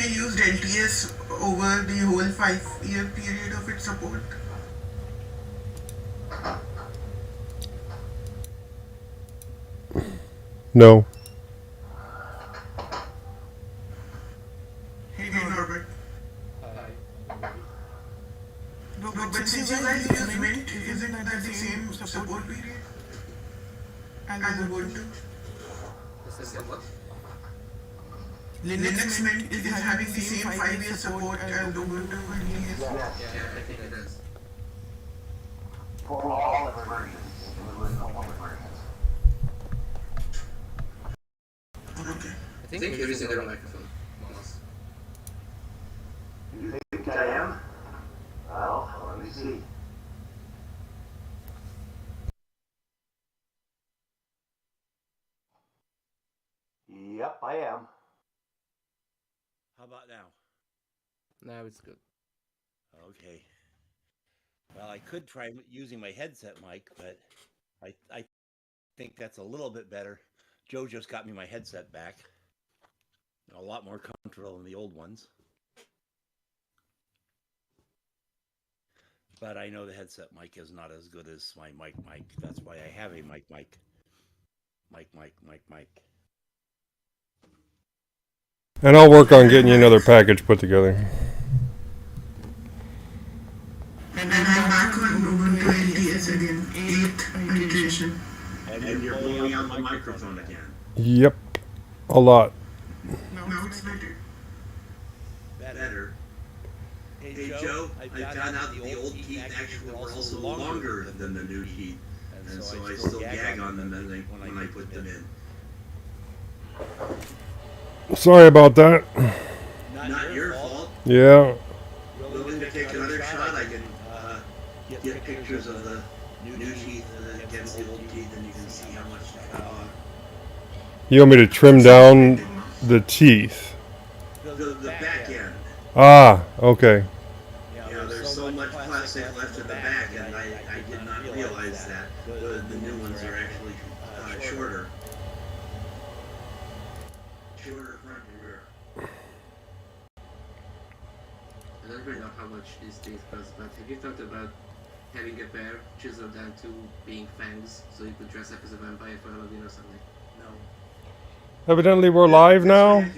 he used LTS over the whole 5-year period of its support? No. Hey Norbert. Hi, everybody. No, but since you guys use Mint, isn't that the same support period as Ubuntu? The same what? Linux Mint is having the same 5-year support as Ubuntu LTS. Yeah, I think it does. For all the versions, including the public versions. Okay. I think you're using the wrong microphone. Almost. You think I am? Well, let me see. Yep, I am. How about now? Now it's good. Okay. Well, I could try using my headset mic, but I think that's a little bit better. Joe just got me my headset back. A lot more comfortable than the old ones. But I know the headset mic is not as good as my mic. That's why I have a mic. And I'll work on getting you another package put together. And then I'm back on Ubuntu LTS again, 8th iteration. And you're blowing out the microphone again. Yep. A lot. Now it's better. Better. Hey Joe, I found out that the old teeth actually were also longer than the new teeth. And so I still gag on them when I put them in. Sorry about that. Not your fault. Yeah. Willing to take another shot? I can get pictures of the new teeth against the old teeth, and you can see how much they cut off. You want me to trim down the teeth? The back end. Ah, okay. You know, there's so much plastic left at the back, and I did not realize that. The new ones are actually shorter. Shorter front and rear. I don't really know how much these things cost, but have you thought about having a pair chiseled down to being fangs so you could dress up as a vampire for Halloween or something? No. Evidently we're live now. I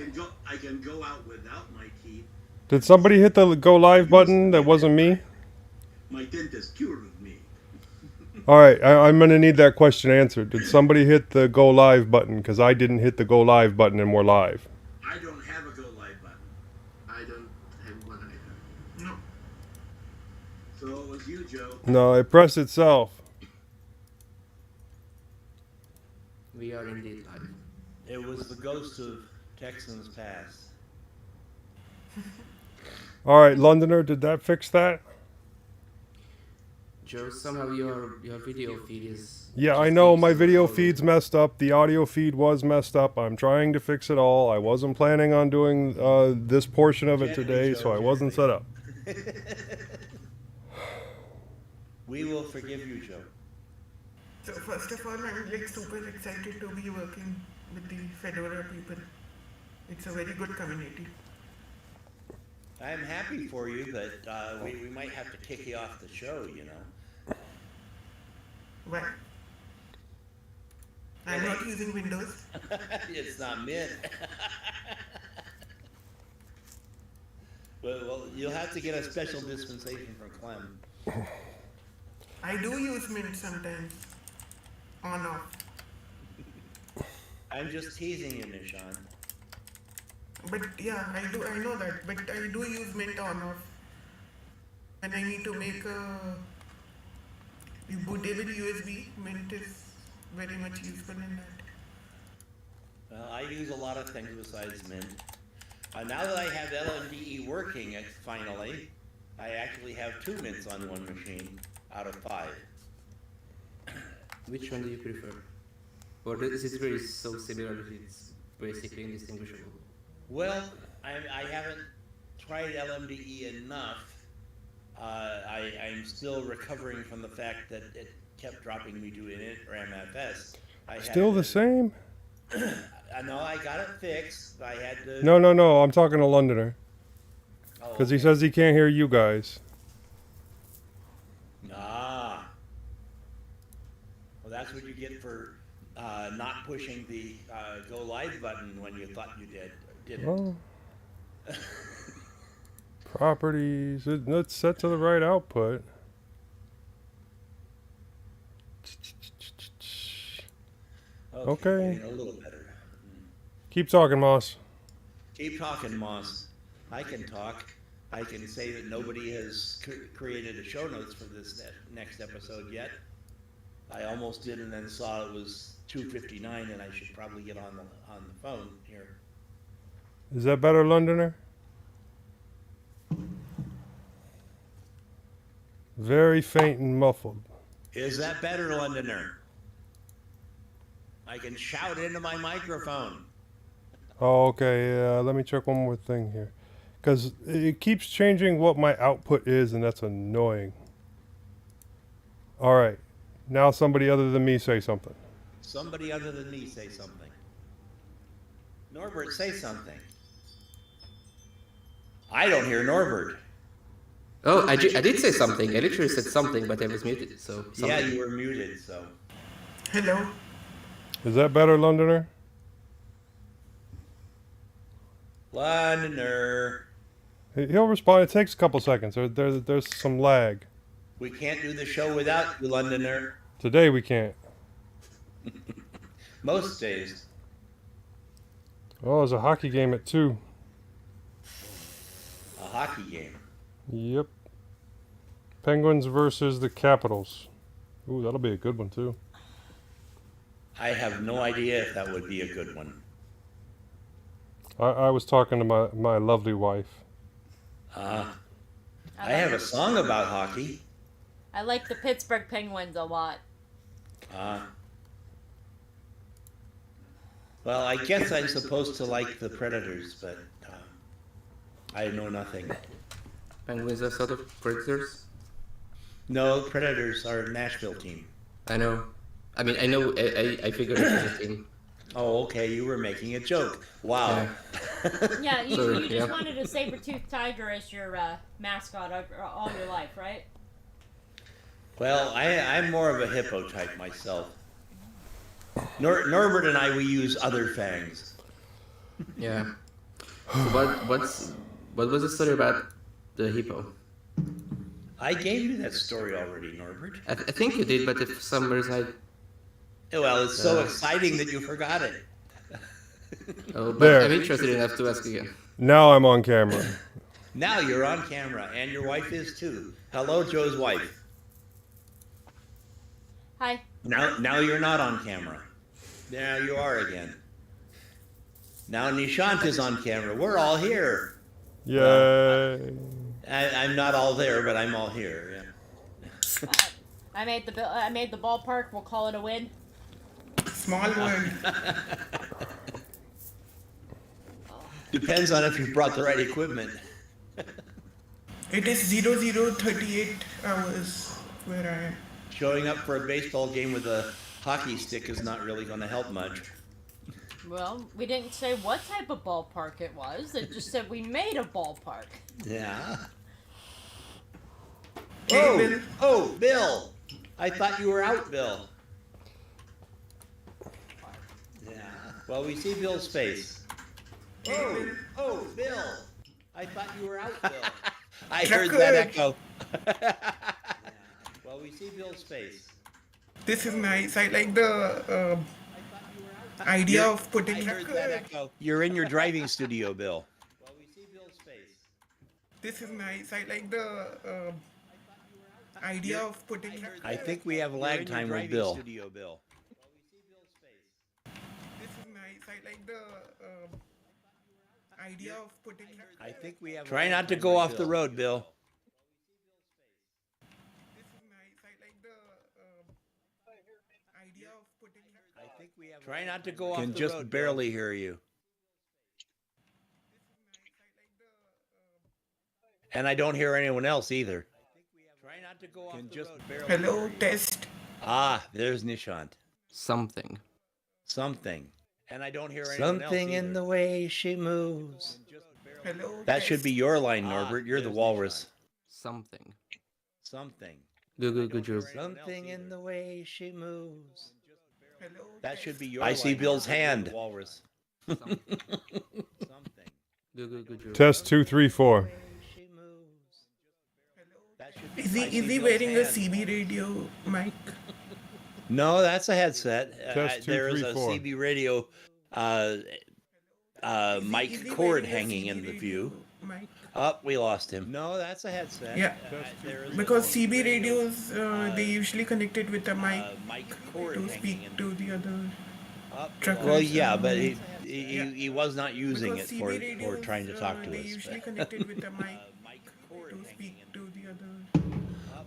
can go out without my teeth. Did somebody hit the go live button? That wasn't me? My dentist cured me. Alright, I'm going to need that question answered. Did somebody hit the go live button? Because I didn't hit the go live button and we're live. I don't have a go live button. I don't have one either. No. So it was you, Joe. No, it pressed itself. We are indeed live. It was the ghost of Texans past. Alright, Londoner, did that fix that? Joe, somehow your video feed is... Yeah, I know my video feed's messed up. The audio feed was messed up. I'm trying to fix it all. I wasn't planning on doing this portion of it today, so I wasn't set up. We will forgive you, Joe. So first of all, I'm like super excited to be working with the Fedora people. It's a very good community. I'm happy for you, but we might have to kick you off the show, you know. Why? I'm not using Windows. It's not Mint. Well, you'll have to get a special dispensation from Clem. I do use Mint sometimes. On off. I'm just teasing you, Nishan. But yeah, I know that. But I do use Mint on off. When I need to make a bootable USB, Mint is very much useful in that. Well, I use a lot of things besides Mint. Now that I have LMDE working finally, I actually have 2 Mints on one machine out of 5. Which one do you prefer? Or is it really so similar that it's basically indistinguishable? Well, I haven't tried LMDE enough. I'm still recovering from the fact that it kept dropping me to init or MFS. Still the same? No, I got it fixed. I had to. No. I'm talking to Londoner. Oh, Because he okay. says he can't hear you guys. Ah. Well, that's what you get for not pushing the go live button when you thought you didn't. Oh. Properties. It's set to the right output. Okay. Getting a little better. Keep talking, Moss. Keep talking, Moss. I can talk. I can say that nobody has created a show notes for this next episode yet. I almost did and then saw it was 2:59 and I should probably get on the phone here. Is that better, Londoner? Very faint and muffled. Is that better, Londoner? I can shout into my microphone. Oh, okay. Yeah, let me check one more thing here. Because it keeps changing what my output is, and that's annoying. All right. Now somebody other than me say something. Somebody other than me say something. Norbert, say something. I don't hear Norbert. Oh, I did say something. I literally said something, but I was muted. So something. Yeah, you were muted, so. Hello. Is that better, Londoner? Londoner. He'll respond. It takes a couple seconds. There's some lag. We can't do the show without you, Londoner. Today we can't. Most days. Oh, there's a hockey game at 2. A hockey game. Yep. Penguins versus the Capitals. Ooh, that'll be a good one, too. I have no idea if that would be a good one. I was talking to my lovely wife. I have a song about hockey. I like the Pittsburgh Penguins a lot. Well, I guess I'm supposed to like the Predators, but I know nothing. Penguins are sort of predators. No, Predators are a Nashville team. I know. I mean, I know. I figured it was a team. Oh, okay, you were making a joke. Wow. Yeah, you Sorry, just yeah. wanted a saber-toothed tiger as your mascot all your life, right? Well, I'm more of a hippo type myself. Norbert and I, we use other fangs. Yeah. So what was the story about the hippo? I gave you that story already, Norbert. I think you did, but if for some reason I Well, it's so exciting that you forgot it. oh, but There. I'm interested enough to ask again. Now I'm on camera. Now you're on camera, and your wife is too. Hello, Joe's wife. Hi. Now you're not on camera. There you are again. Now Nishant is on camera. We're all here. Yay. I'm not all there, but I'm all here. Yeah. I made the ballpark. We'll call it a win. Small world. Depends on if you brought the right equipment. It is 0038 hours where I am. Showing up for a baseball game with a hockey stick is not really going to help much. Well, we didn't say what type of ballpark it was. It just said we made a ballpark. Yeah. Hey, Bill. Oh, Bill. I thought you were out, Bill. Yeah. Well, we see Bill's face. Oh, Bill. I thought you were out, Bill. I heard that echo. Well, we see Bill's face. This is nice. I like the idea of putting. I heard that echo. You're in your driving studio, Bill. Well, we see Bill's face. This is nice. I like the idea of putting. I think we have lag time with Bill. Studio, Bill. This is nice. I like the idea of putting. I think we have. Try not to go off the road, Bill. This is nice. I like the idea of putting. I think we have. Try not to go off the road. Can just barely hear you. And I don't hear anyone else either. Try not to go off the road. Hello, test. Ah, there's Nishant. Something. Something. And I don't hear anyone Something else in either. the way she moves. Hello. That should be your line, Ah, Norbert. You're the there's walrus. Something. Something. Good job. Something in the way she moves. Hello. That should be your I line. see Bill's Norbert. You're hand. the walrus. Something. Something. Good job. Test 2, 3, 4. She moves. That should be. Is he I see is he Bill's wearing a hand. CB radio mic? No, that's a headset. Test 2, there is 3, a 4. CB radio mic Is he cord wearing a hanging CB in the radio view. mic? Oh, we lost him. No, that's a headset. Yeah. There is Because a CB radios, they usually connect it with a mic mic cord to hanging speak in to the other the truckers. Well, yeah, but Yeah. he was not using Because it CB for radios, trying to talk to they us. usually but- connect it with a mic cord to hanging speak in to the other.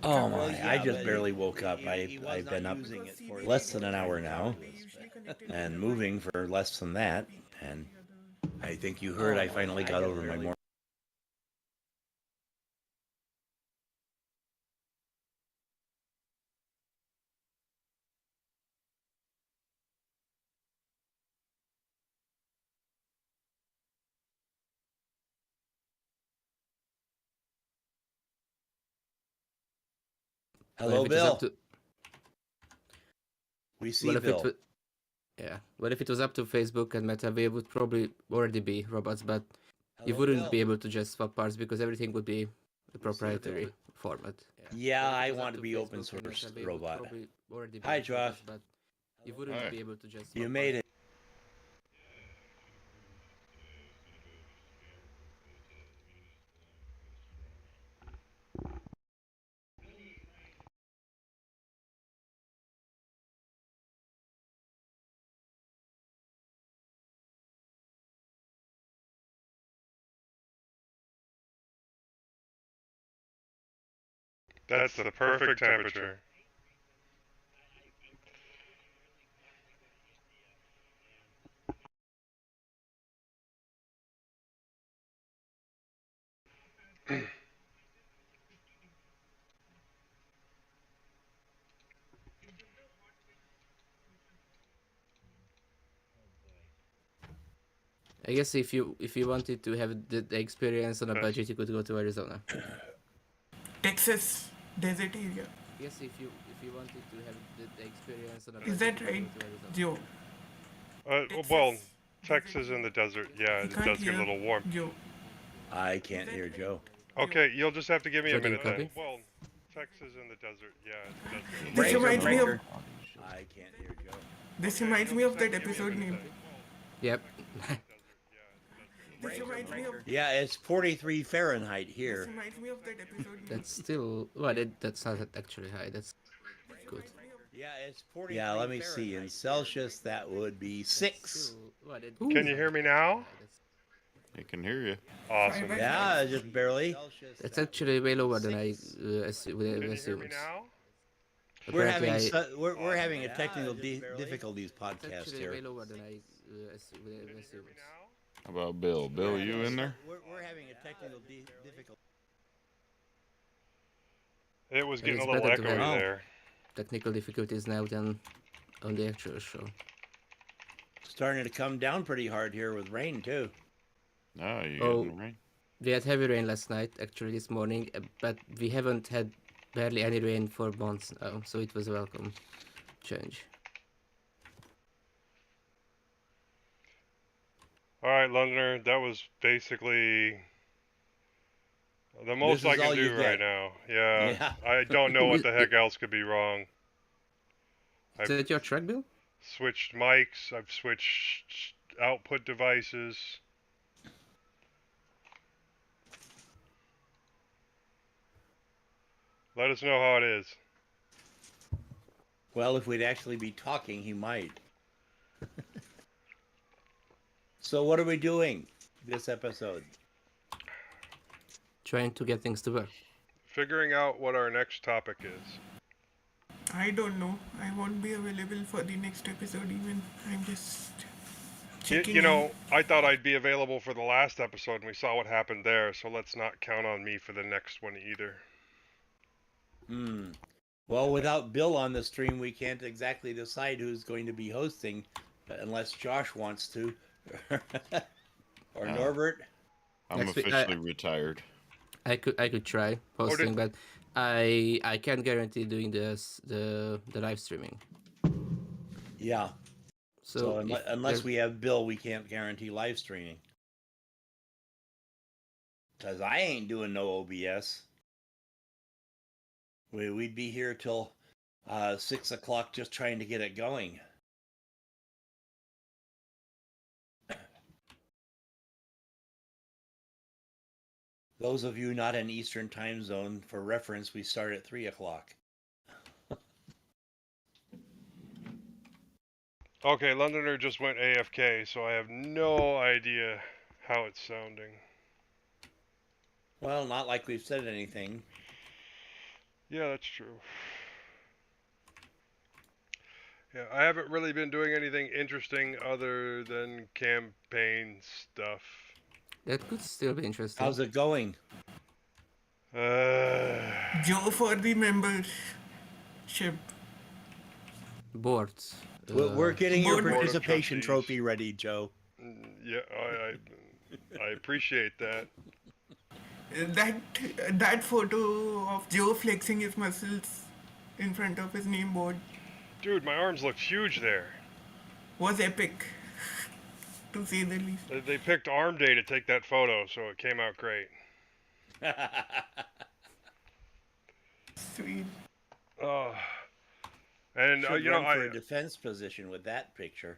Oh Well, my! yeah, I just but barely woke up. I've been up Because CB less than an radios, hour now, they usually connect it with and a moving mic for less than that. to speak And to the other. I think you heard I finally got over my morning. Hello, What if it was up Bill. to- We see What if Bill. it was? Yeah. What if it was up to Facebook and Meta? We would probably already be robots, but you Hello, wouldn't Bill. be able to just swap parts because everything would be a proprietary format. Yeah, What if I it was up want to be Facebook open and source Meta, we would robot. probably already be Hi, robots, Josh. but you wouldn't Hi. be able to just. You swap made parts. it. That's the perfect temperature. I guess if you wanted to have the experience on a budget, you could go to Arizona. Texas desert area. I guess if you wanted to have the experience on a Is budget, that you could right, go to Arizona. Joe? Well, Texas in the desert, yeah, He it can't does get a hear little warm. Joe. I can't hear Joe. Okay, you'll just have to give me a So do you minute then. copy? Well, Texas in the desert, yeah, it does get a This little reminds me of I can't hear Joe. this reminds me of that episode name. Yep. This reminds me of Yeah, it's 43 Fahrenheit this here. reminds me of that episode name. That's still well. That's not actually high. That's good. Yeah, it's 43. Yeah, let me see. In Celsius, that would be 6. Still, well, Can you hear me now? I can hear you. Awesome. Yeah, just barely. That's actually way lower than I Can you hear me assumed. now? We're Apparently having I- we're having a technical difficulties It's podcast actually here. way lower than I Can you hear me assumed. now? How about Bill? Bill, you in there? We're having a technical difficulty. It was Well, getting a it's little better to echoey have- there. Technical difficulties now than on the actual show. Starting to come down pretty hard here with rain too. No, you Oh. getting rain? We had heavy rain last night, actually this morning, but we haven't had barely any rain for months now, so it was a welcome change. All right, Londoner, that was basically the most is I can all you do right get. now. Yeah, Yeah. I don't know what the heck else could be wrong. Is that your track, Bill? Switched mics, I've switched output devices. Let us know how it is. Well, if we'd actually be talking, he might. So what are we doing this episode? Trying to get things to work. Figuring out what our next topic is. I don't know. I won't be available for the next episode even. I'm just checking You in. know, I thought I'd be available for the last episode and we saw what happened there, so let's not count on me for the next one either. Well, without Bill on the stream, we can't exactly decide who's going to be hosting unless Josh wants to, or No. Norbert. I'm Next week, officially retired. I could try posting, but I can't guarantee doing the live streaming. Yeah. So if unless there- we have Bill, we can't guarantee live streaming. Because I ain't doing no OBS. We'd be here till 6 o'clock just trying to get it going. Those of you not in Eastern time zone, for reference, we start at 3 o'clock. Okay, Londoner just went AFK, so I have no idea how it's sounding. Well, not like we've said anything. Yeah, that's true. Yeah, I haven't really been doing anything interesting other than campaign stuff. that could still be interesting. How's it going? Joe for the membership. Boards. We're getting your Board of participation trustees. trophy ready, Joe. Yeah, I appreciate that. That photo of Joe flexing his muscles in front of his name board Dude, my arms look huge there. was epic, to say the least. They picked Arm Day to take that photo, so it came out great. Sweet. And Should you know, run for a defense position with that picture.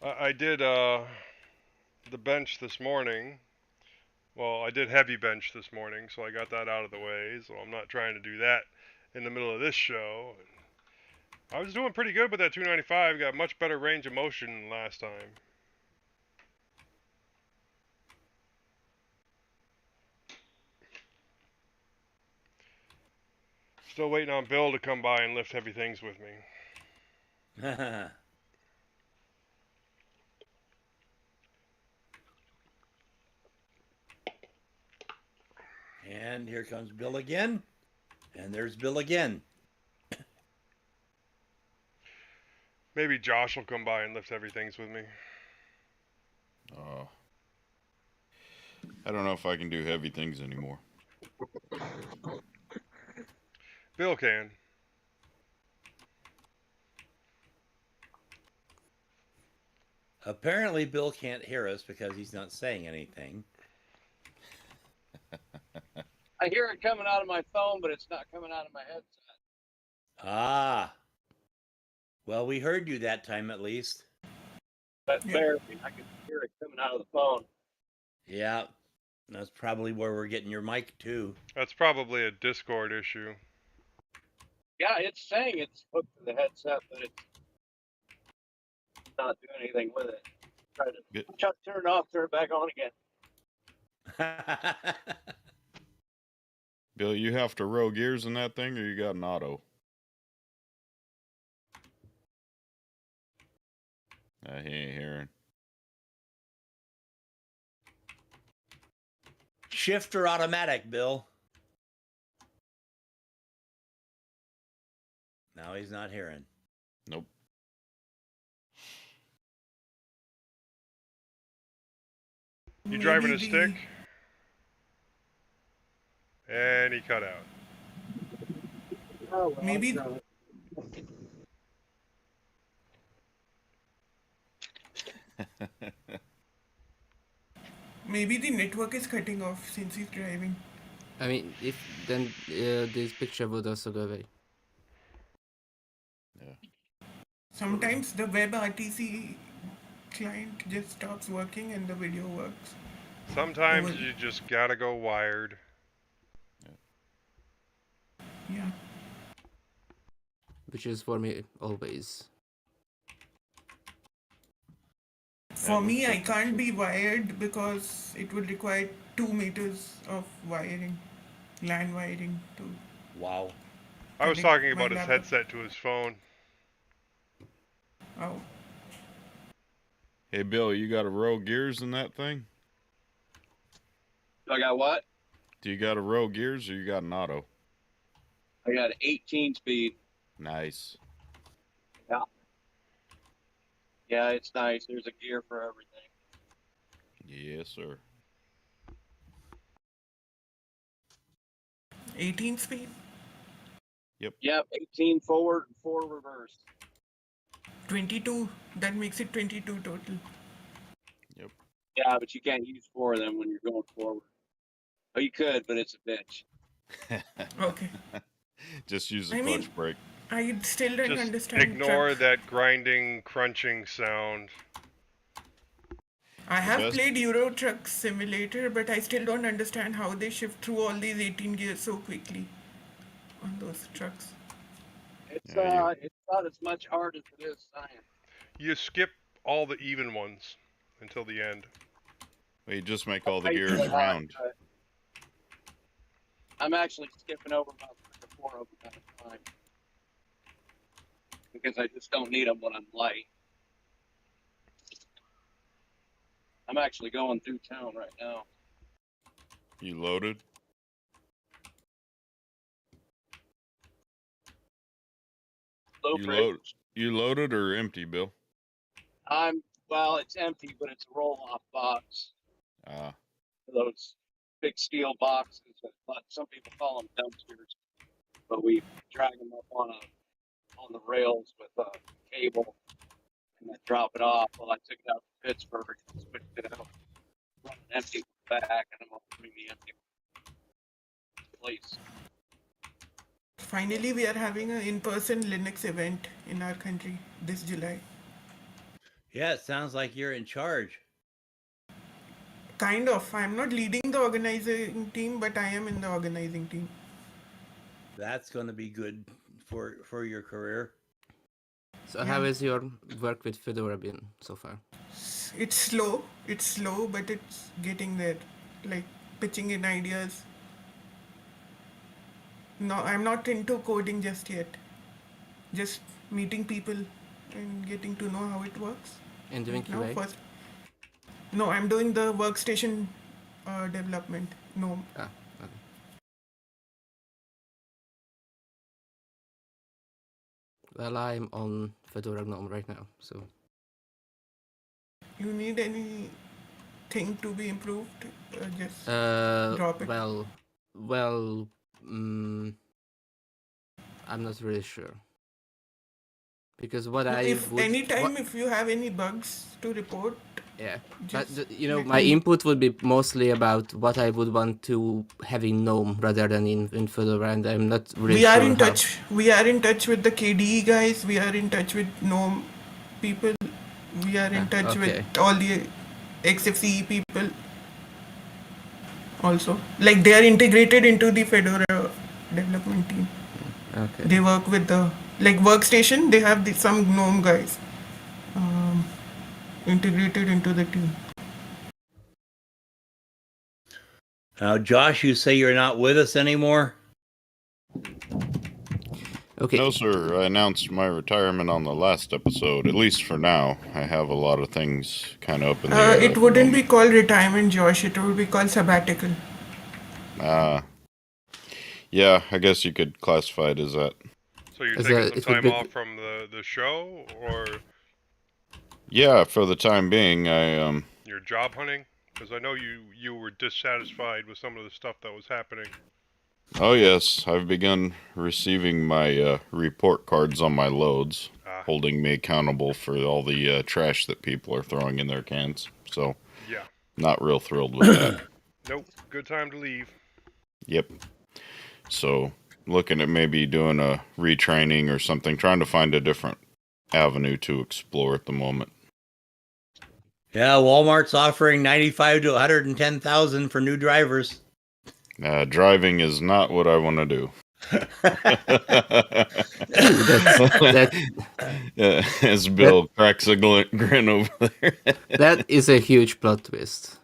I did the bench this morning. Well, I did heavy bench this morning, so I got that out of the way. So I'm not trying to do that in the middle of this show. I was doing pretty good with that 295. Got much better range of motion than last time. Still waiting on Bill to come by and lift heavy things with me. And here comes Bill again. And there's Bill again. Maybe Josh will come by and lift heavy things with me. I don't know if I can do heavy things anymore. Bill can. Apparently, Bill can't hear us because he's not saying anything. I hear it coming out of my phone, but it's not coming out of my headset. Ah. Well, we heard you that time at least. That's barely. I can hear it coming out of the phone. Yeah. That's probably where we're getting your mic too. That's probably a Discord issue. Yeah, it's saying it's hooked to the headset, but it's not doing anything with it. Try to turn it off, turn it back on again. Bill, you have to roll gears in that thing, or you got an auto? He ain't hearing. Shift or automatic, Bill? Now he's not hearing. Nope. You driving a stick? And he cut out. Oh, well, Maybe maybe the network is cutting off since he's driving. I mean, if then this picture would also go away. Sometimes the web RTC client just stops working and the video works. Sometimes you just gotta go wired. Yeah. Which is for me always. For me, I can't be wired because it would require 2 meters of wiring, LAN wiring to. Wow. I was connect talking my about his laptop. headset to his phone. Oh, Hey, Bill, you got a roll gears in that thing? I got what? Do you got a roll gears, or you got an auto? I got 18 speed. Nice. Yeah. Yeah, it's nice. There's a gear for everything. Yes, sir. 18 speed? Yep, 18 forward and 4 reverse. 22. That makes it 22 total. Yep. Yeah, but you can't use 4 of them when you're going forward. Oh, you could, but it's a bitch. Okay. Just use the I clutch mean, brake. I still don't Just understand ignore trucks. that grinding, crunching sound. I The have best- played Euro Truck Simulator, but I still don't understand how they shift through all these 18 gears so quickly on those trucks. It's Yeah, it's not as much art as it is science. You skip all the even ones until the end. Well, you just make all the I gears usually round. I'm actually skipping over about 3 or 4 of them at a time because I just don't need them when I'm light. I'm actually going through town right now. You loaded? Low You bridge. load. You loaded or empty, Bill? Well, it's empty, but it's a roll-off box. Those big steel boxes. Some people call them dumpsters, but we drag them up on the rails with a cable and then drop it off. Well, I took it out to Pittsburgh and switched it out, run an empty one back, and I'm going to bring the empty place. Finally, we are having an in-person Linux event in our country this July. Yeah, it sounds like you're in charge. Kind of. I'm not leading the organizing team, but I am in the organizing team. That's going to be good for your career. So how is your work with Fedora been so far? It's slow, but it's getting there. Like pitching in ideas. No, I'm not into coding just yet. Just meeting people and getting to know how it works. And doing Now, QA? first. No, I'm doing the workstation development. No. Okay. Well, I'm on Fedora GNOME right now, so. You need anything to be improved? Just drop it. Well, I'm not really sure. Because if you have any bugs to report. Yeah, but my input would be mostly about what I would want to have in GNOME rather than in Fedora, and I'm not really we sure are in touch. We are in touch with the KDE guys. We are in touch with GNOME people. We are in touch with all the XFCE people. Also, like they are integrated into the Fedora development team. Okay. They work with the workstation. They have some GNOME guys integrated into the team. Now, Josh, you say you're not with us anymore? Okay. No, sir. I announced my retirement on the last episode, at least for now. I have a lot of things kind of up in the air. It wouldn't be called retirement, Josh. It would be called sabbatical. Yeah, I guess you could classify it as that. So you're taking some time off from the show, or? Yeah, for the time being, I You're job hunting? Because I know you were dissatisfied with some of the stuff that was happening. Oh yes, I've begun receiving my report cards on my loads, holding me accountable for all the trash that people are throwing in their cans. So, yeah, not real thrilled with that. Nope, good time to leave. Yep. So, looking at maybe doing a retraining or something, trying to find a different avenue to explore at the moment. Yeah, Walmart's offering 95 to 110,000 for new drivers. Driving is not what I want to do. As Bill cracks a grin over there. That is a huge plot twist.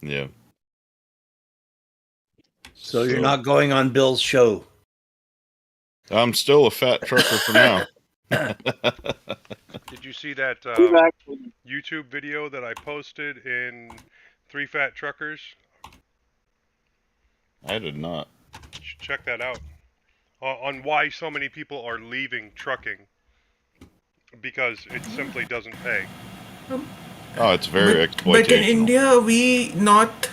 Yeah. So you're not going on Bill's show? I'm still a fat trucker for now. Did you see that YouTube video that I posted in 3 Fat Truckers? I did not. Check that out. On why so many people are leaving trucking. because it simply doesn't pay. Oh, it's very But in exploitational. India, we not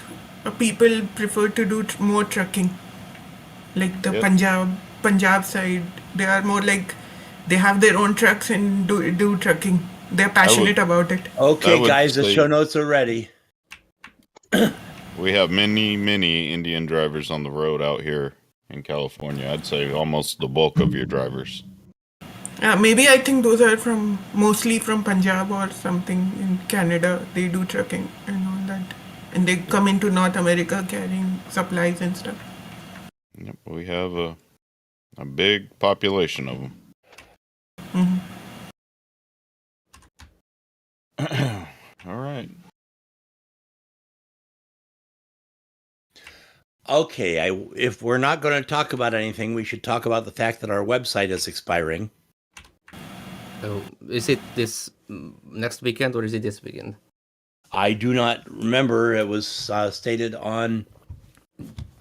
people prefer to do more trucking. Like the Yep. Punjab side, they are more like they have their own trucks and do trucking. They're passionate about it. Okay, would guys, the say- show notes are ready. We have many Indian drivers on the road out here in California. I'd say almost the bulk of your drivers. Maybe I think those are mostly from Punjab or something in Canada. They do trucking and all that, and they come into North America carrying supplies and stuff. Yep, we have a big population of them. All right. Okay, if we're not going to talk about anything, we should talk about the fact that our website is expiring. So, is it this next weekend or is it this weekend? I do not remember. It was stated on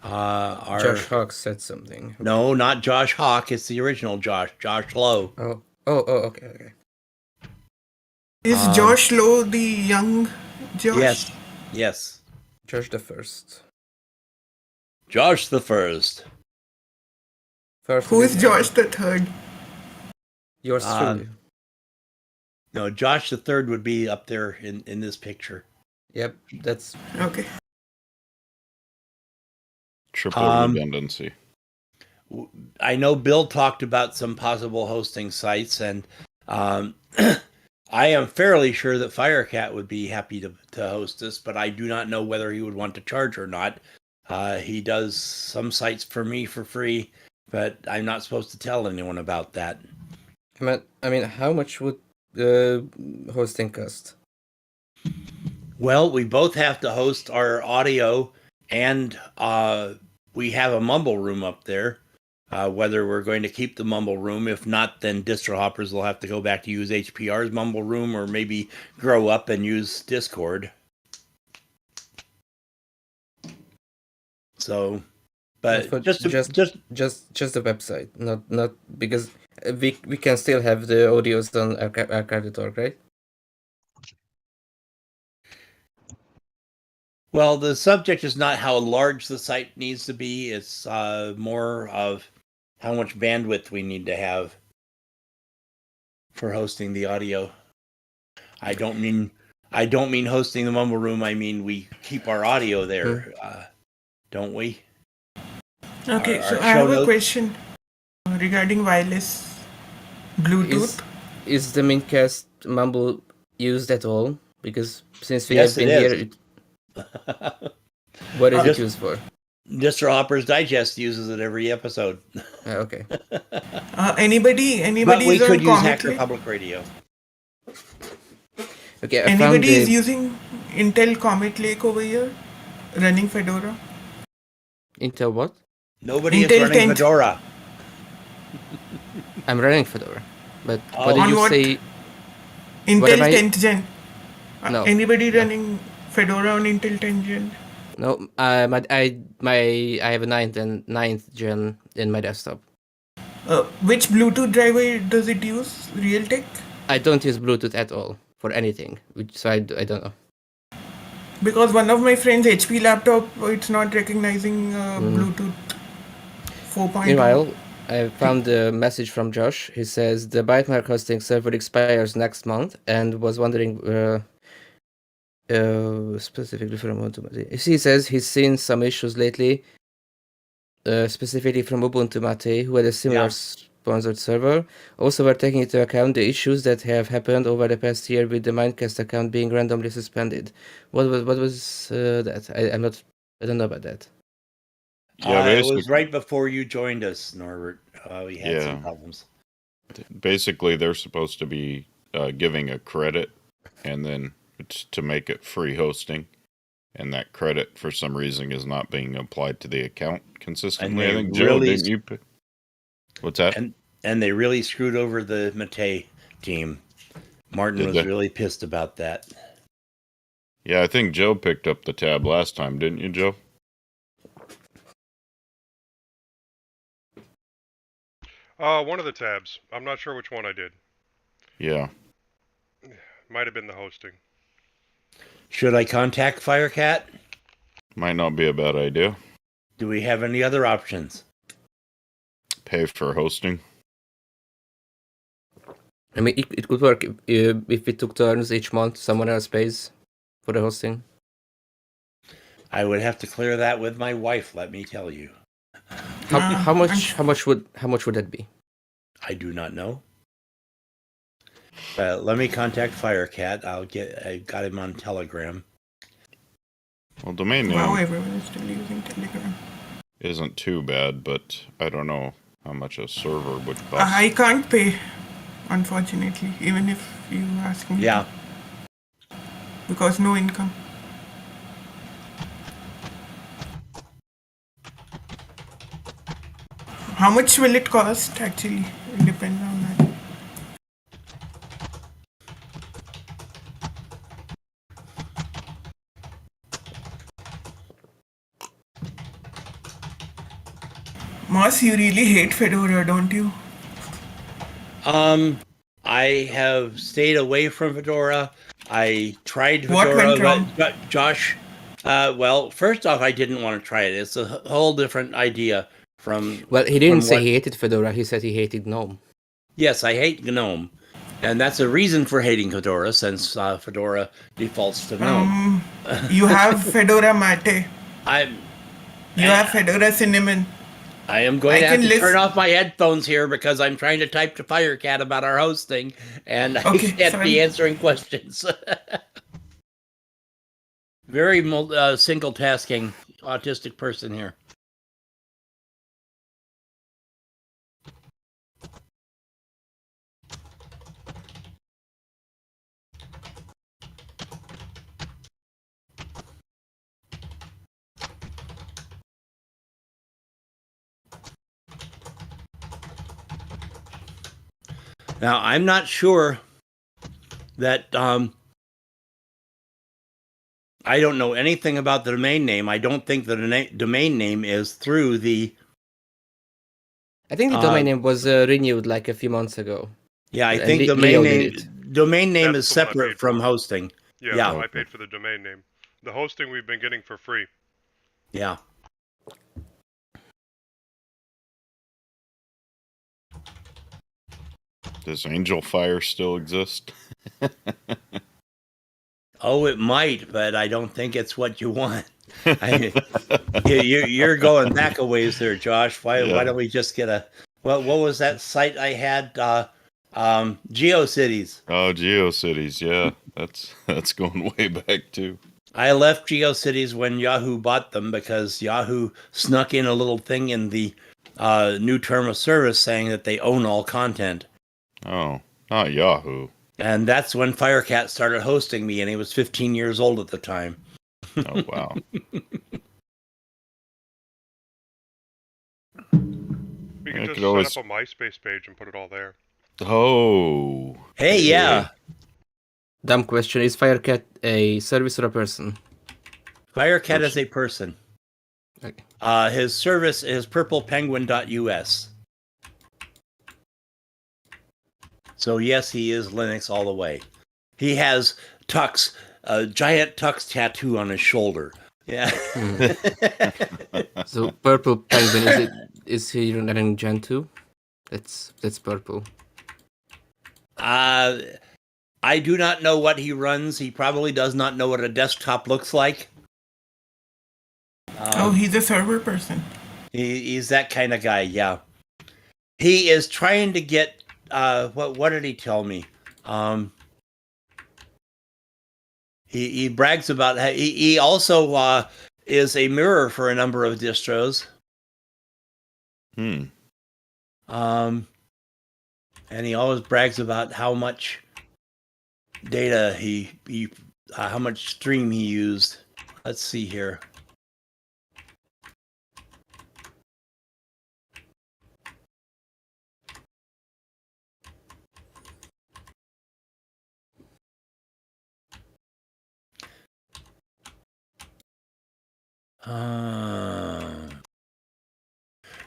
our... Josh Hawk said something. No, not Josh Hawk. It's the original Josh Lowe. Oh, okay. Is Josh Lowe the young Josh? Yes. Josh the First. Josh the First. Who is Josh the Third? Yours truly. No, Josh the Third would be up there in this picture. Yep, that's okay. Triple redundancy. I know Bill talked about some possible hosting sites, and I am fairly sure that Firecat would be happy to host this, but I do not know whether he would want to charge or not. He does some sites for me for free, but I'm not supposed to tell anyone about that. I mean, how much would hosting cost? Well, we both have to host our audio, and we have a mumble room up there. Whether we're going to keep the mumble room, if not, then distro hoppers will have to go back to use HPR's mumble room, or maybe grow up and use Discord. So, but just the website, not because we can still have the audios on archive.org, right? Well, the subject is not how large the site needs to be. It's more of how much bandwidth we need to have for hosting the audio. I don't mean hosting the mumble room. I mean we keep our audio there, don't we? Okay, so I have a question regarding wireless Bluetooth. Is the mintCast mumble used at all? Because since we have been here, what is it used for? Distro Hoppers Digest uses it every episode. Okay. Anybody but we is on could use Comet Hacker Lake? Public Radio. Okay. Anybody is using Intel Comet Lake over here, running Fedora? Intel what? Nobody is running Fedora. I'm running Fedora, but what did On you what? say? Intel 10th Gen. No. Anybody running Fedora on Intel 10th Gen? No, I have a 9th gen in my desktop. Which Bluetooth driver does it use? Realtek? I don't use Bluetooth at all for anything, so I don't know. Because one of my friends' HP laptop, it's not recognizing Bluetooth 4.0. Meanwhile, I found a message from Josh. He says the Bytemark hosting server expires next month and was wondering specifically from Ubuntu. He says he's seen some issues lately, specifically from Ubuntu Mate, who had a similar sponsored server. Also, we're taking into account the issues that have happened over the past year with the mintCast account being randomly suspended. What was that? I don't know about that. Yeah, it was right before you joined us, Norbert. We had some problems. Basically, they're supposed to be giving a credit, and then it's to make it free hosting, and that credit for some reason is not being applied to the account consistently. I think Joe, didn't you? What's that? And they really screwed over the Mate team. Martin was really pissed about that. Yeah, I think Joe picked up the tab last time, didn't you, Joe? One of the tabs. I'm not sure which one I did. Yeah. Might have been the hosting. Should I contact Firecat? Might not be a bad idea. Do we have any other options? Pay for hosting. I mean, it could work if we took turns each month. Someone else pays for the hosting. I would have to clear that with my wife. Let me tell you. How much would that be? I do not know. Let me contact Firecat. I got him on Telegram. Well, domain name. Wow, everyone is still using Telegram. Isn't too bad, but I don't know how much a server would cost. I can't pay, unfortunately, even if you ask me. Yeah. Because no income. How much will it cost, actually? It depends on that. Moss, you really hate Fedora, don't you? I have stayed away from Fedora. I tried Fedora. What went wrong? But Josh, well, first off, I didn't want to try it. It's a whole different idea from. Well, he didn't say he hated Fedora. He said he hated GNOME. Yes, I hate GNOME, and that's a reason for hating Fedora, since Fedora defaults to GNOME. You have Fedora Mate. You have Fedora Cinnamon. I am going to have to turn off my headphones here because I'm trying to type to Firecat about our hosting, and I can't be answering questions. Very single-tasking autistic person here. Now, I'm not sure that I don't know anything about the domain name. I don't think the domain name is through the... I think the domain name was renewed like a few months ago. Yeah, I think the domain name is separate from hosting. Yeah, I paid for the domain name. The hosting we've been getting for free. Yeah. Does Angel Fire still exist? Oh, it might, but I don't think it's what you want. You're going back a ways there, Josh. Why don't we just get a... What was that site I had? GeoCities. Oh, GeoCities, yeah. That's going way back, too. I left GeoCities when Yahoo bought them because Yahoo snuck in a little thing in the new term of service saying that they own all content. Oh, not Yahoo. And that's when Firecat started hosting me, and he was 15 years old at the time. Oh, wow. We can just set up a MySpace page and put it all there. Oh. Hey, yeah. Dumb question. Is Firecat a service or a person? Firecat is a person. Okay. His service is purplepenguin.us. So yes, he is Linux all the way. He has a giant Tux tattoo on his shoulder. Yeah. So Purple Penguin, is he running Gen 2? That's purple. I do not know what he runs. He probably does not know what a desktop looks like. He's a server person. He's that kind of guy, yeah. He is trying to get what did he tell me? He brags about he also is a mirror for a number of distros. And he always brags about how much data how much stream he used. Let's see here.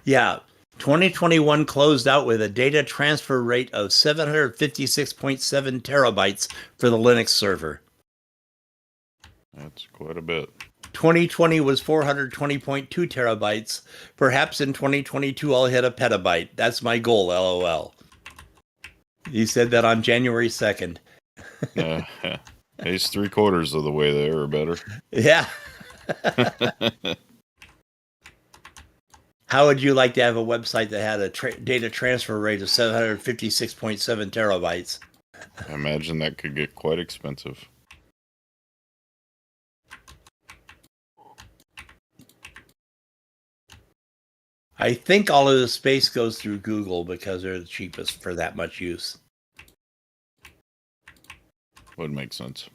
Yeah, 2021 closed out with a data transfer rate of 756.7 terabytes for the Linux server. That's quite a bit. 2020 was 420.2 terabytes. Perhaps in 2022 I'll hit a petabyte. That's my goal, LOL. He said that on January 2nd. He's 3/4 of the way there, or better. Yeah. How would you like to have a website that had a data transfer rate of 756.7 terabytes? I imagine that could get quite expensive. I think all of the space goes through Google because they're the cheapest for that much use. Would make sense.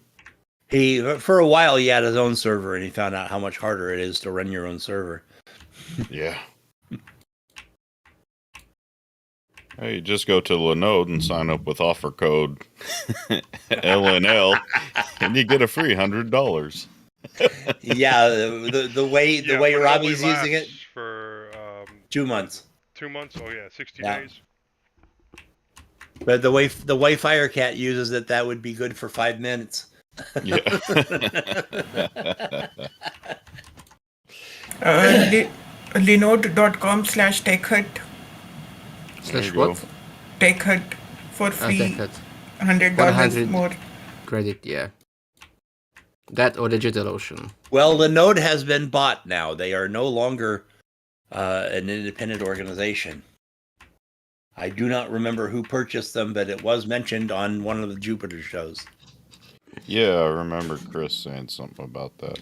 For a while, he had his own server, and he found out how much harder it is to run your own server. Yeah. Hey, just go to Linode and sign up with offer code LNL, and you get a free $100. Yeah, the way Robbie's using it for 2 months. 2 months. Oh yeah, 60 days. But the way Firecat uses it, that would be good for 5 minutes. Yeah. Linode.com/techhut. Slash what? TechHut for free. $100 more. Credit, yeah. That or DigitalOcean. Well, Linode has been bought now. They are no longer an independent organization. I do not remember who purchased them, but it was mentioned on one of the Jupiter shows. Yeah, I remember Chris saying something about that.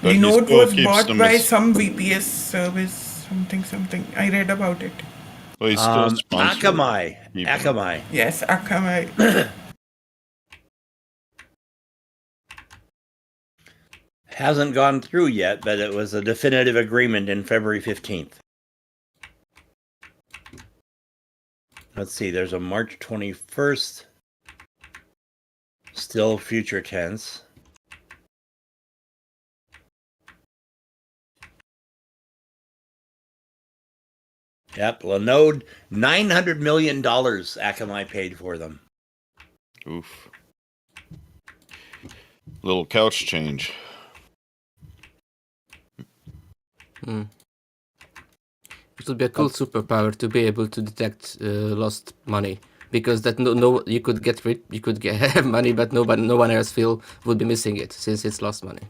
But Linode was bought by some VPS service, something. I read about it. Well, he's still sponsored. Akamai. Yes, Akamai. Hasn't gone through yet, but it was a definitive agreement in February 15th. Let's see, there's a March 21st. Still future tense. Yep, Linode, $900 million Akamai paid for them. Oof. Little couch change. It would be a cool superpower to be able to detect lost money, because that you could have money, but no one else would be missing it since it's lost money.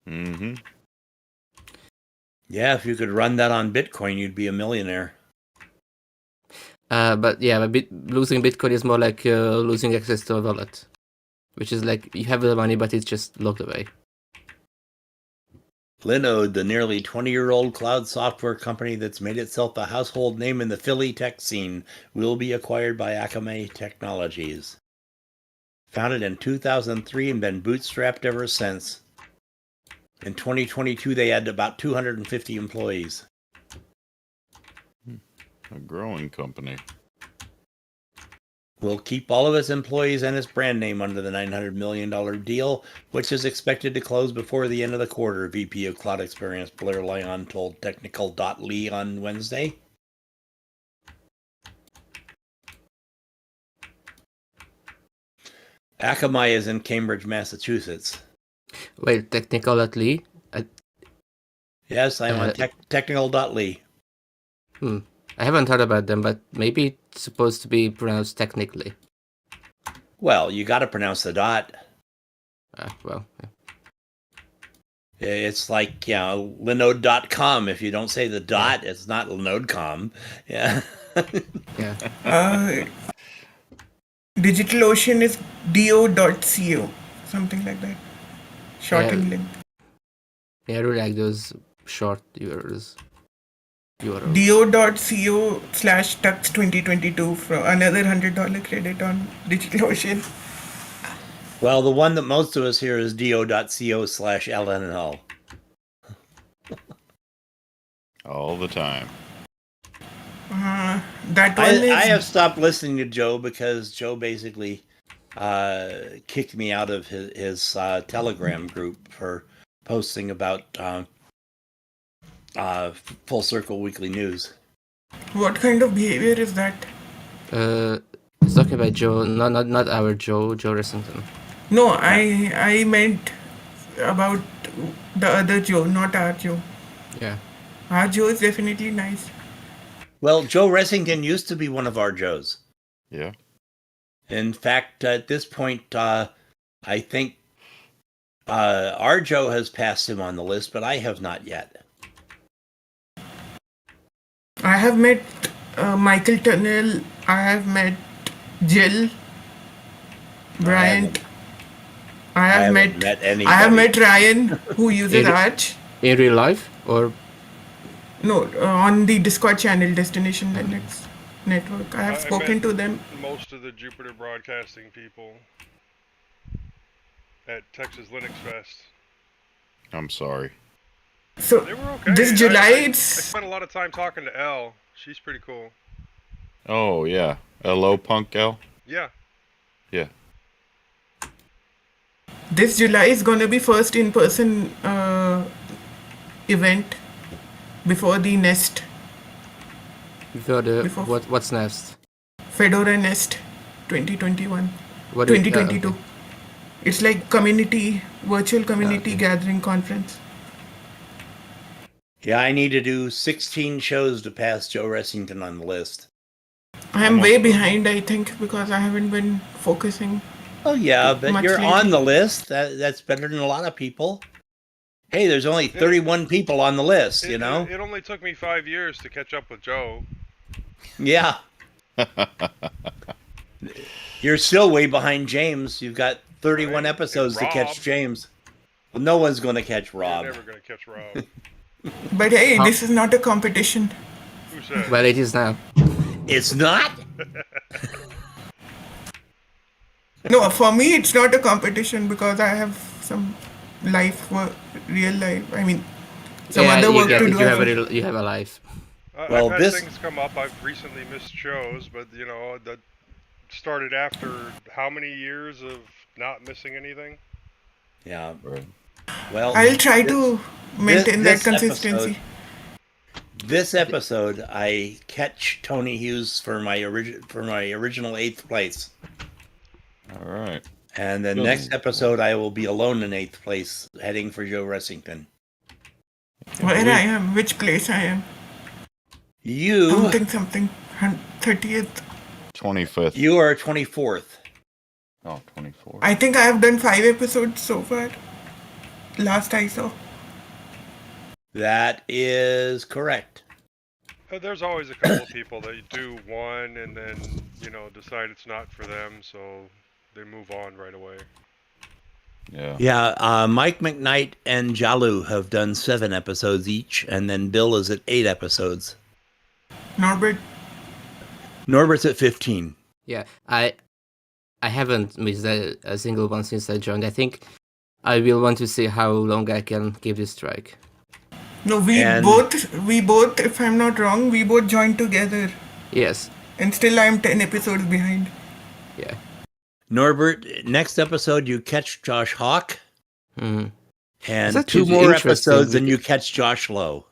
Mm-hmm. Yeah, if you could run that on Bitcoin, you'd be a millionaire. But losing Bitcoin is more like losing access to a wallet, which is like you have the money, but it's just locked away. Linode, the nearly 20-year-old cloud software company that's made itself a household name in the Philly tech scene, will be acquired by Akamai Technologies. Founded in 2003 and been bootstrapped ever since. In 2022, they had about 250 employees. A growing company. Will keep all of its employees and its brand name under the $900 million deal, which is expected to close before the end of the quarter, VP of Cloud Experience Blair Lyon told Technical.ly on Wednesday. Akamai is in Cambridge, Massachusetts. Wait, Technical.ly? Yes, I'm on Technical.ly. I haven't heard about them, but maybe it's supposed to be pronounced technically. Well, you got to pronounce the dot. Yeah. It's like, Linode.com. If you don't say the dot, it's not Linode.com. Yeah. Yeah. DigitalOcean is do.co, something like that. Shortened link. Yeah, I really like those short URLs. do.co/tux2022 for another $100 credit on DigitalOcean. Well, the one that most of us hear is do.co/LNL. All the time. That one I have stopped listening to Joe because Joe basically kicked me out of his Telegram group for posting about Full Circle Weekly News. What kind of behavior is that? It's talking about Joe, not our Joe Ressington. No, I meant about the other Joe, not our Joe. Yeah. Our Joe is definitely nice. Well, Joe Ressington used to be one of our Joes. Yeah. In fact, at this point, I think our Joe has passed him on the list, but I have not yet. I have met Michael Tunnell. I have met Jill, Bryant. I have met anybody. I have met Ryan, who uses Arch. In real life, or no, on the Discord channel, Destination Linux Network. I have spoken to them. Most of the Jupiter Broadcasting people at Texas Linux Fest. I'm sorry. So they were okay. This July, I spent a lot of time talking to Elle. She's pretty cool. Oh yeah, hello, Punk L. Yeah. Yeah. This July is gonna be first in-person event before the Nest. What's Nest? Fedora Nest 2021. What 2022. Okay. It's like virtual community gathering conference. Yeah, I need to do 16 shows to pass Joe Ressington on the list. I am way behind, I think, because I haven't been focusing. Oh yeah, but you're lately. on the list. That's better than a lot of people. Hey, there's only 31 people on the list, you know? It only took me 5 years to catch up with Joe. Yeah. You're still way behind James. You've got 31 episodes to catch James. Well, no one's going to catch Rob. You're never going to catch Rob. But hey, this is not a competition. Who said? Well, it is now. It's not? No, for me, it's not a competition because I have some real life. I mean, some other work to do. You have a life. Well, I've had things come up. I've recently missed shows, but you know that started after how many years of not missing anything? Yeah. Well, I'll try to maintain that consistency. This episode, I catch Tony Hughes for my original 8th place. All right. And then next episode, I will be alone in 8th place, heading for Joe Ressington. Where I am, which place I am. You. Something. 30th. 25th. You are 24th. Oh, 24th. I think I have done 5 episodes so far. Last I saw. That is correct. There's always a couple of people that do one and then, decide it's not for them, so they move on right away. Yeah. Yeah, Mike McKnight and Jalu have done 7 episodes each, and then Bill is at 8 episodes. Norbert's at 15. Yeah, I haven't missed a single one since I joined. I think I will want to see how long I can give this strike. No, we both, if I'm not wrong, we both joined together. Yes. And still I'm 10 episodes behind. Yeah. Norbert, next episode you catch Josh Hawk. Mm-hmm. And 2 more episodes and you catch Josh Lowe.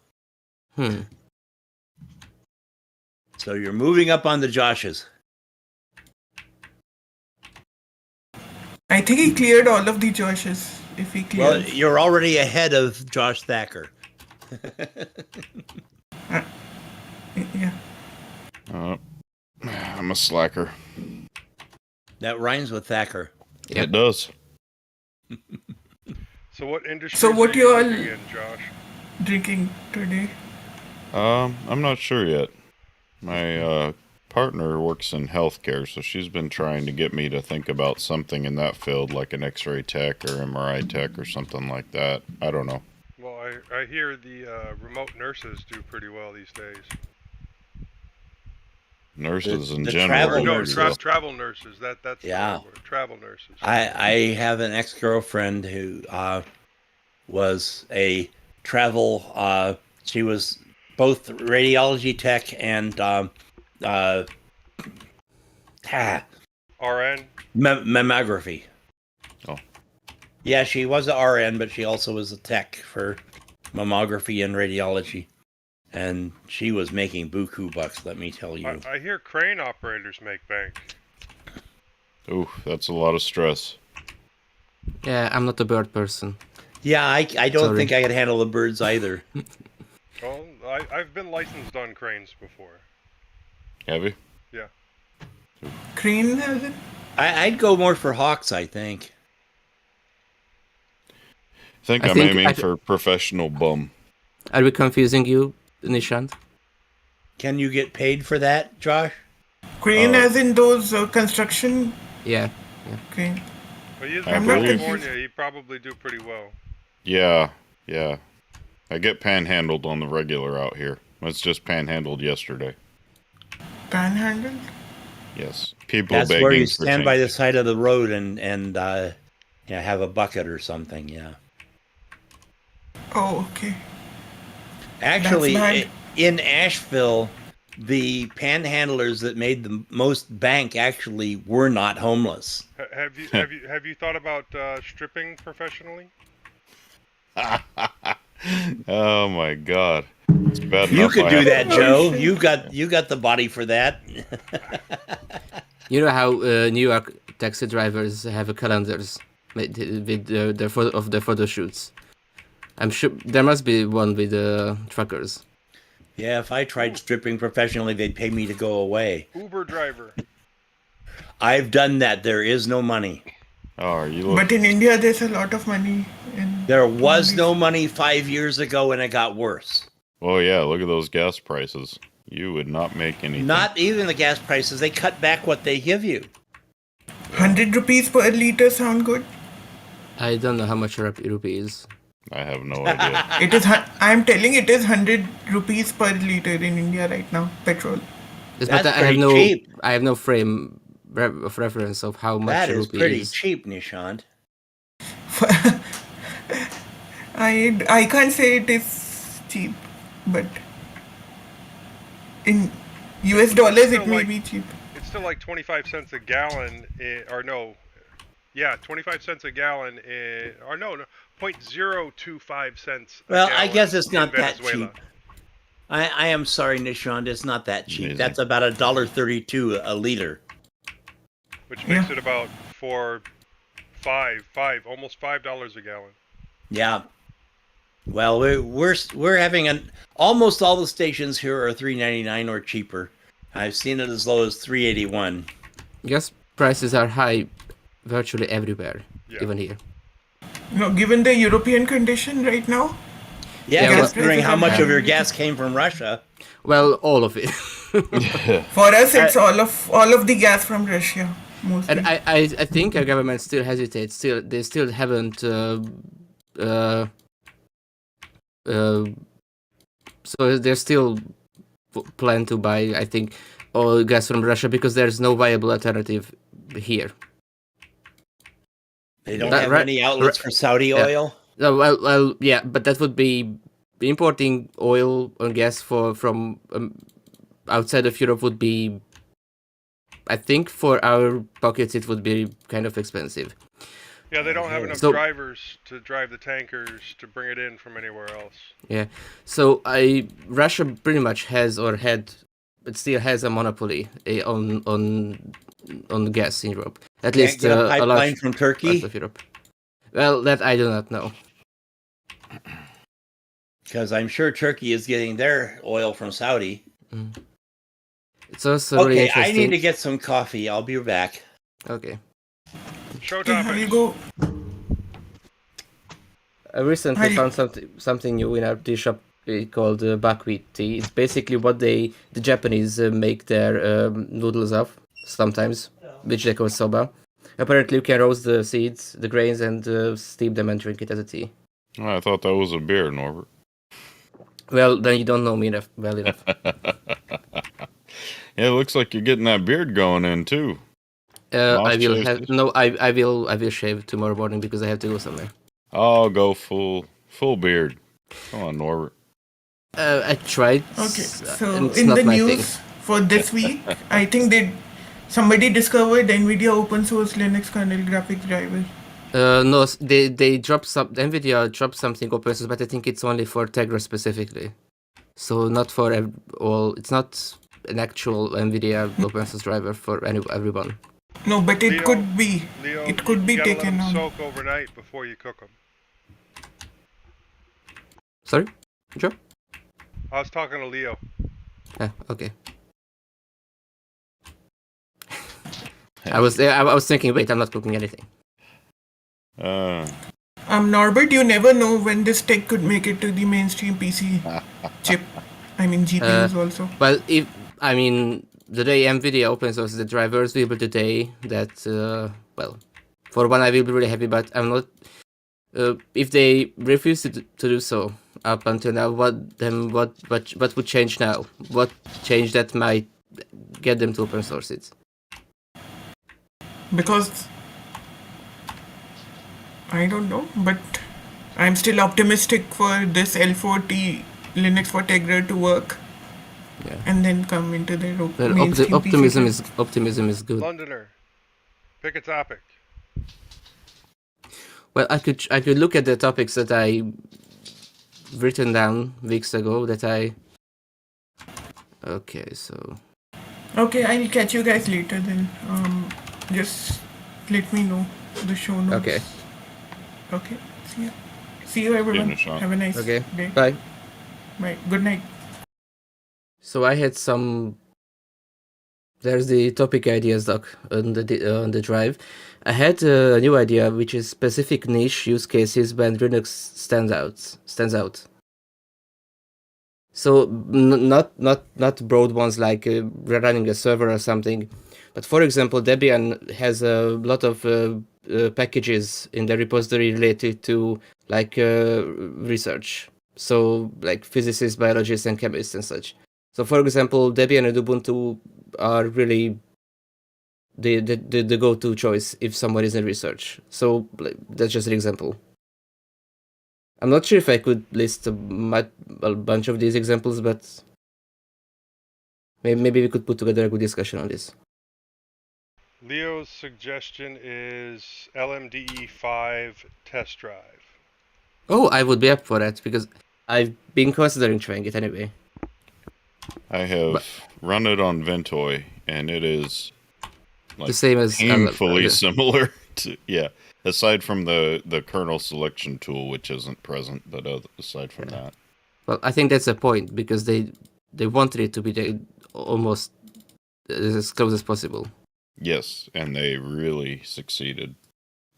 So you're moving up on the Joshes. I think he cleared all of the Joshes. If he cleared. Well, you're already ahead of Josh Thacker. Yeah. I'm a slacker. That rhymes with Thacker. It does. So what industry are you all in, Josh? Drinking today? I'm not sure yet. My partner works in healthcare, so she's been trying to get me to think about something in that field, like an X-ray tech or MRI tech or something like that. I don't know. Well, I hear the remote nurses do pretty well these days. Nurses in general. Travel nurses. That's travel nurses. I have an ex-girlfriend who was a travel. She was both radiology tech and RN? Mammography. Oh. Yeah, she was an RN, but she also was a tech for mammography and radiology. And she was making buku bucks, let me tell you. I hear crane operators make bank. Ooh, that's a lot of stress. Yeah, I'm not a bird person. Yeah, I don't Sorry. think I could handle the birds either. Well, I've been licensed on cranes before. Have you? Yeah. Crane has it? I'd go more for hawks, I think. I think I'm aiming for professional bum. Are we confusing you, Nishant? Can you get paid for that, Josh? Crane as in those construction Yeah. crane. But he's I from believe- California. He'd probably do pretty well. Yeah. I get panhandled on the regular out here. It's just panhandled yesterday. Panhandle? Yes. People That's begging where you for stand by the change. side of the road and have a bucket or something, yeah. Oh, okay. Actually, That's bad. in Asheville, the panhandlers that made the most bank actually were not homeless. Have you thought about stripping professionally? Oh my God. It's bad You enough could I do have- that, Joe. You got the body for that. You know how New York taxi drivers have calendars with their photo shoots. I'm sure there must be one with truckers. Yeah, if I tried stripping professionally, they'd pay me to go away. Uber driver. I've done that. There is no money. Oh, are you But in India, there's a lot of money. There was no money 5 years ago, and it got worse. Oh yeah, look at those gas prices. You would not make anything. Not even the gas prices. They cut back what they give you. 100 rupees per liter sound good? I don't know how much rupee is. I have no idea. It is. I'm telling it is 100 rupees per liter in India right now. Petrol. Yes, That's but pretty cheap. I have no frame of reference of how much That is rupee pretty is. cheap, Nishant. I can't say it is cheap, but in US dollars it may be cheap. It's still like 25 cents a gallon, 25 cents a gallon, 0.025 cents a Well, gallon I guess it's in not that Venezuela. cheap. I am sorry, Nishant. It's not that cheap. Amazing. That's about $1.32 a liter. Which makes it about almost $5 a gallon. Yeah. Well, we're having almost all the stations here are $3.99 or cheaper. I've seen it as low as $3.81. Gas prices are high virtually everywhere, even here. No, given the European condition right now. Yeah, considering how much of your high. gas came from Russia. Well, all of it. For us, it's all of the gas from Russia, mostly. And I think our government still hesitates. They still haven't. So they're still plan to buy, I think, all gas from Russia because there's no viable alternative here. They don't have any outlets for Saudi oil? No, well, yeah, but that would be importing oil or gas from outside of Europe would be, I think, for our pockets it would be kind of expensive. Yeah, they don't have enough drivers to drive the tankers to bring it in from anywhere else. Yeah, so Russia pretty much has or had, it still has a monopoly on gas in Europe. At least get a a pipeline large from Turkey? part of Europe. Well, that I do not know. Because I'm sure Turkey is getting their oil from Saudi. It's also really Okay, interesting. I need to get some coffee. I'll be back. Okay. Show I'll go. I recently found something new in our tea shop called buckwheat tea. It's basically what the Japanese make their noodles of sometimes, which they call soba. Apparently, you can roast the seeds, the grains, and steep them and drink it as a tea. Oh, I thought that was a beer, Norbert. Well, then you don't know me well enough. Yeah, it looks like you're getting that beard going in too. I will shave tomorrow morning because I have to go somewhere. I'll go full beard. Come on, Norbert. I tried. Okay, so it's in not the my news for this week, I think somebody discovered NVIDIA open source Linux kernel graphics driver. No, they dropped NVIDIA dropped something open source, but I think it's only for Tegra specifically. So not for all. It's not an actual NVIDIA open source driver for everyone. No, but it Leo, could be. Leo, It could be you gotta let taken them on. soak overnight before you cook them. Sorry, Joe? I was talking to Leo. Okay. I was thinking, wait, I'm not cooking anything. Norbert, you never know when this tech could make it to the mainstream PC chip. I mean GPUs also. Well, the day NVIDIA open sources the drivers will be the day that, well, for one I will be really happy, but I'm not. If they refuse to do so up until now, what would change now? What change that might get them to open source it? Because I don't know, but I'm still optimistic for this L4T Linux for Tegra to work. Yeah. And then come into the mainstream optimism is good. Londoner, pick a topic. Well, I could look at the topics that I written down weeks ago that I. Okay, so. Okay, I'll catch you guys later then. Just let me know the show notes. Okay. Okay. See you everyone. Have a nice day. Bye. Bye. Good night. So I had some. There's the topic ideas doc on the drive. I had a new idea, which is specific niche use cases when Linux stands out. So not broad ones like running a server or something, but for example, Debian has a lot of packages in the repository related to like research. So like physicists, biologists, and chemists and such. So for example, Debian and Ubuntu are really the go-to choice if someone is in research. So like, that's just an example. I'm not sure if I could list a bunch of these examples, but maybe we could put together a good discussion on this. Leo's suggestion is LMDE5 test drive. Oh, I would be up for that because I've been considering trying it anyway. I have run it on Ventoy, and it is like the same as painfully similar to aside from the kernel selection tool, which isn't present, but aside from that. Well, I think that's the point because they wanted it to be almost as close as possible. Yes, and they really succeeded.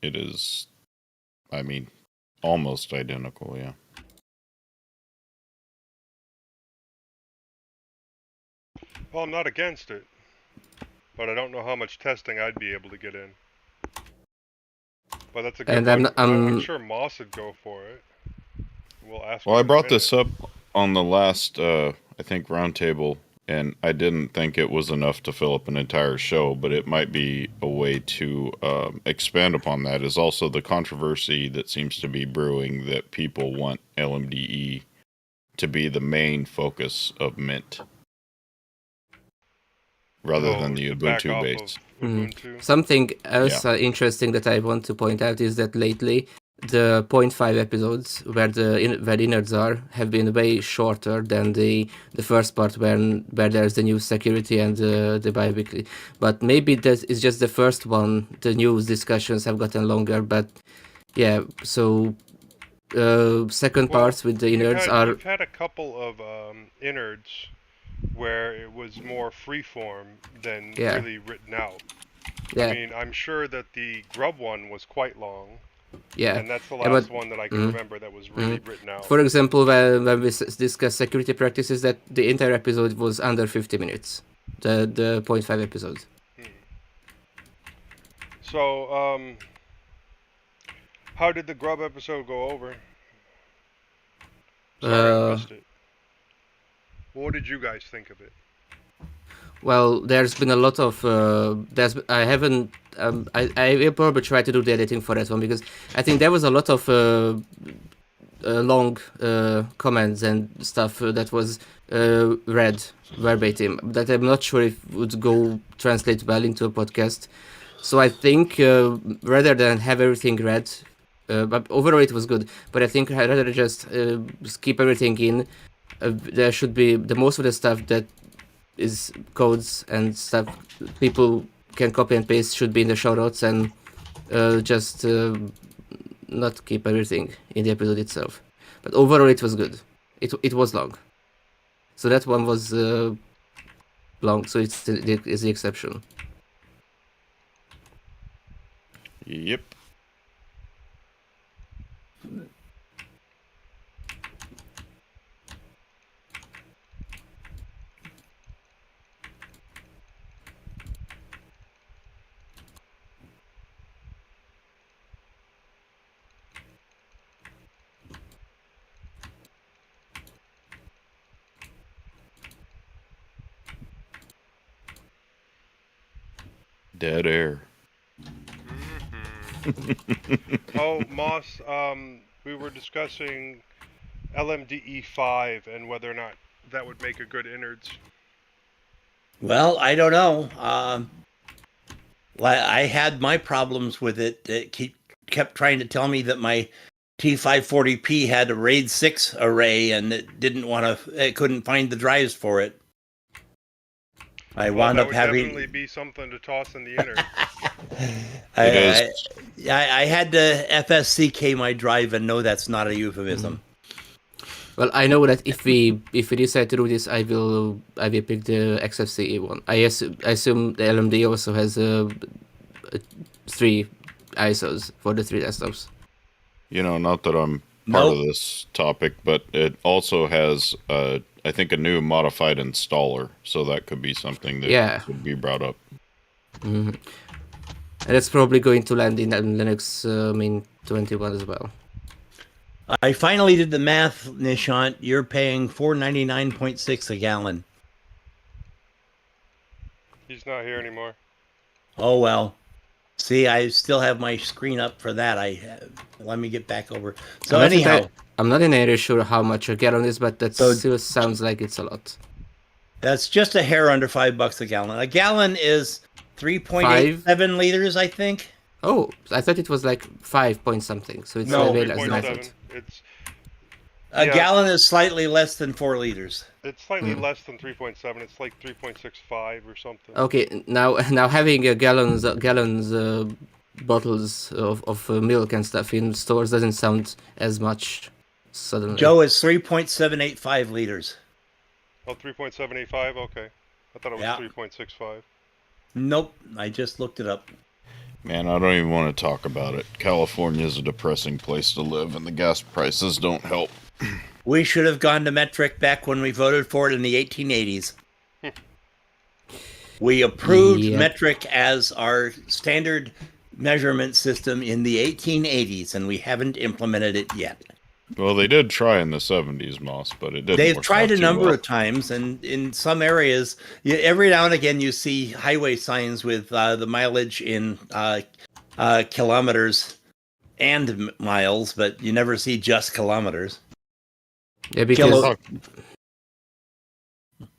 It is, almost identical, yeah. Well, I'm not against it, but I don't know how much testing I'd be able to get in. But that's a good one. I'm sure Moss would go for it. We'll ask. Well, I brought this up on the last, I think, Roundtable, and I didn't think it was enough to fill up an entire show, but it might be a way to expand upon that. Is also the controversy that seems to be brewing that people want LMDE to be the main focus of Mint rather than the Ubuntu base. Something else interesting that I want to point out is that lately the 0.5 episodes where where innards have been way shorter than the first part where there's the news security and the bi-weekly. But maybe that is just the first one. The news discussions have gotten longer, but yeah. So second parts with the innards are. We've had a couple of innards where it was more freeform than really written out. Yeah. I mean, I'm sure that the Grub one was quite long. Yeah. And that's the last one that I can remember that was really written out. For example, when we discuss security practices, that the entire episode was under 50 minutes. The 0.5 episode. So, how did the Grub episode go over? Sorry, I missed it. What did you guys think of it? Well, there's been a lot of I haven't I will probably try to do the editing for that one because I think there was a lot of long comments and stuff that was read verbatim that I'm not sure if would go translate well into a podcast. So I think rather than have everything read, but overall it was good. But I think rather just keep everything in. there should be the most of the stuff that is codes and stuff people can copy and paste should be in the show notes, and just not keep everything in the episode itself. But overall, it was good. It was long, so that one was long. So it's the exception. Yep. Dead air. Oh, Moss, we were discussing LMDE5 and whether or not that would make a good innards. Well, I don't know. I had my problems with it. It kept trying to tell me that my T540P had a RAID 6 array, and it didn't want to. It couldn't find the drives for it. I wound up having. Definitely be something to toss in the innards. I had to FSCK my drive, and no, that's not a euphemism. Well, I know that if we decide to do this, I will pick the XFCE one. I assume the LMD also has 3 ISOs for the 3 desktops. You know, not that I'm part of this topic, but it also has, I think, a new modified installer, so that could be something that could be brought up. Mm-hmm. And it's probably going to land in Linux Mint 21 as well. I finally did the math, Nishant. You're paying $4.99.6 a gallon. He's not here anymore. Oh well. See, I still have my screen up for that. Let me get back over. So anyhow, I'm not entirely sure how much a gallon is, but that still sounds like it's a lot. That's just a hair under $5 a gallon. A gallon is 3.87 liters, I think. Oh, I thought it was like 5 point something. So it's way less than I thought. A gallon is slightly less than 4 liters. It's slightly less than 3.7. It's like 3.65 or something. Okay, now having gallons bottles of milk and stuff in stores doesn't sound as much suddenly. Joe, it's 3.785 liters. Oh, 3.785? Okay. I thought it was 3.65. Nope, I just looked it up. Man, I don't even want to talk about it. California is a depressing place to live, and the gas prices don't help. We should have gone to metric back when we voted for it in the 1880s. We approved metric as our standard measurement system in the 1880s, and we haven't implemented it yet. Well, they did try in the 70s, Moss, but it didn't. They've tried a number of times, and in some areas, every now and again, you see highway signs with the mileage in kilometers and miles, but you never see just kilometers. Yeah, because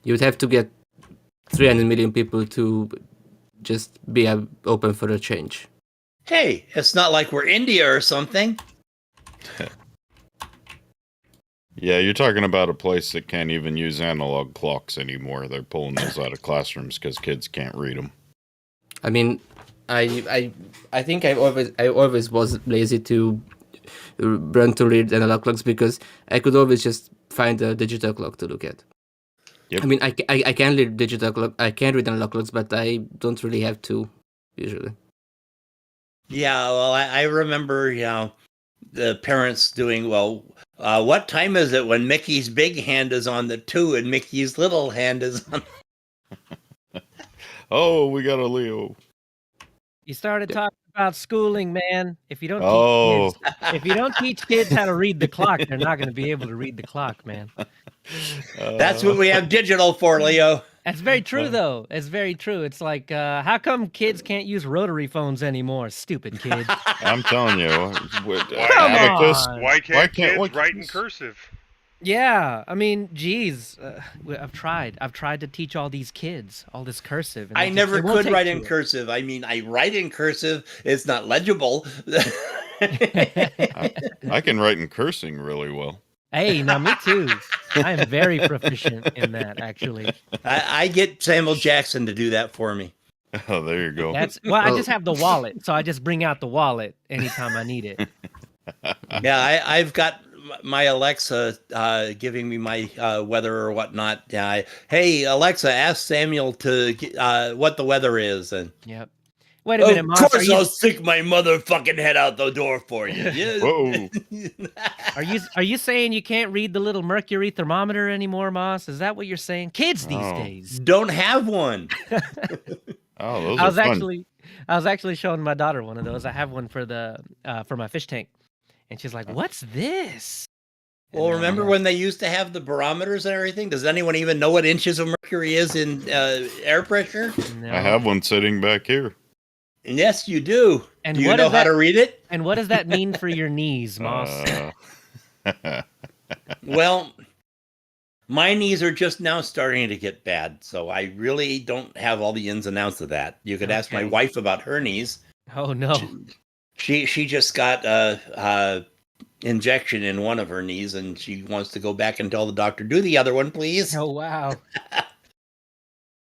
you'd have to get 300 million people to just be open for a change. Hey, it's not like we're India or something. Yeah, you're talking about a place that can't even use analog clocks anymore. They're pulling those out of classrooms because kids can't read them. I mean, I think I always was lazy to run to read analog clocks because I could always just find a digital clock to look at. Yep. I mean, I can read digital clock, I can read analog clocks, but I don't really have to usually. Yeah, well, I remember, the parents doing, what time is it when Mickey's big hand is on the 2 and Mickey's little hand is on... Oh, we got a Leo. You started talking about schooling, man. If you don't teach kids how to read the clock, they're not going to be able to read the clock, man. That's what we have digital for, Leo. That's very true, though. It's very true. It's like, how come kids can't use rotary phones anymore? Stupid kids. I'm telling you. Why can't kids write in cursive? Yeah, I mean, geez, I've tried to teach all these kids all this cursive. And I never could write in cursive. I mean, I write in cursive. It's not legible. I can write in cursing really well. Hey, now me too. I am very proficient in that, actually. I get Samuel Jackson to do that for me. Oh, there you go. I just have the wallet, so I just bring out the wallet anytime I need it. Yeah, I've got my Alexa giving me my weather or whatnot. Hey, Alexa, ask Samuel to what the weather is. And yep. Wait a minute, Moss. Of course, I'll stick my motherfucking head out the door for you. Yeah. Whoa. Are you saying you can't read the little mercury thermometer anymore, Moss? Is that what you're saying? Kids these days don't have one. Oh, those are fun. I was actually showing my daughter one of those. I have one for my fish tank, and she's like, "What's this?" Well, remember when they used to have the barometers and everything? Does anyone even know what inches of mercury is in air pressure? No. I have one sitting back here. Yes, you do. And do you know how to read it? And what does that mean for your knees, Moss? Well, my knees are just now starting to get bad, so I really don't have all the ins and outs of that. You could ask my wife about her knees. Oh no. She just got a injection in one of her knees, and she wants to go back and tell the doctor, do the other one, please. Oh wow.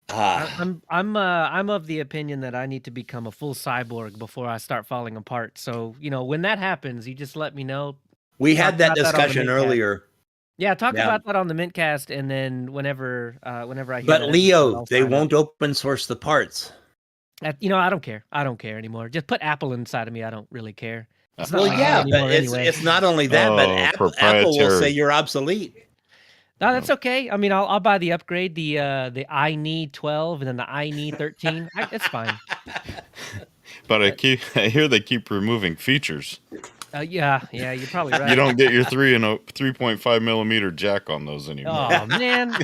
I'm of the opinion that I need to become a full cyborg before I start falling apart. So, when that happens, you just let me know. We had that discussion earlier. Yeah, talk about that on the mintCast, and then whenever I hear. But Leo, they won't open source the parts. I don't care. I don't care anymore. Just put Apple inside of me. I don't really care. It's not but it's not only that, but Apple will say you're obsolete. No, that's okay. I mean, I'll buy the upgrade, the I need 12 and then the I need 13. It's fine. But I hear they keep removing features. Yeah, you're probably right. You don't get your 3.5 millimeter jack on those anymore. Oh man.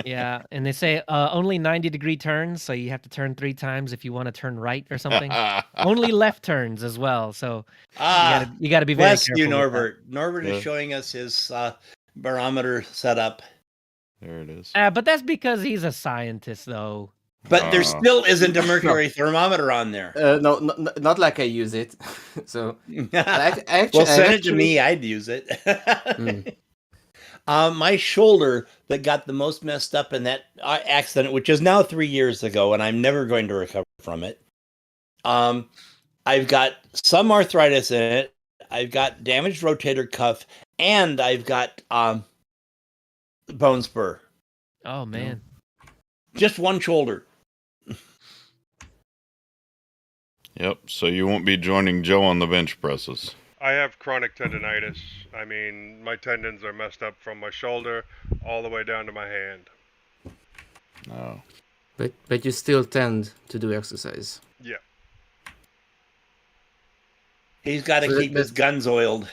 Yeah, and they say only 90-degree turns, so you have to turn 3 times if you want to turn right or something. Only left turns as well, so you got to be very careful. Bless you, Norbert. Norbert is showing us his barometer setup. There it is. But that's because he's a scientist, though. But there still isn't a mercury thermometer on there. No, not like I use it. So well, send it to me. I'd use it. My shoulder that got the most messed up in that accident, which is now 3 years ago, and I'm never going to recover from it. I've got some arthritis in it. I've got damaged rotator cuff, and I've got bone spur. Oh man! Just one shoulder. Yep. So you won't be joining Joe on the bench presses. I have chronic tendonitis. I mean, my tendons are messed up from my shoulder all the way down to my hand. No. But you still tend to do exercise. Yeah. He's got to keep his guns oiled.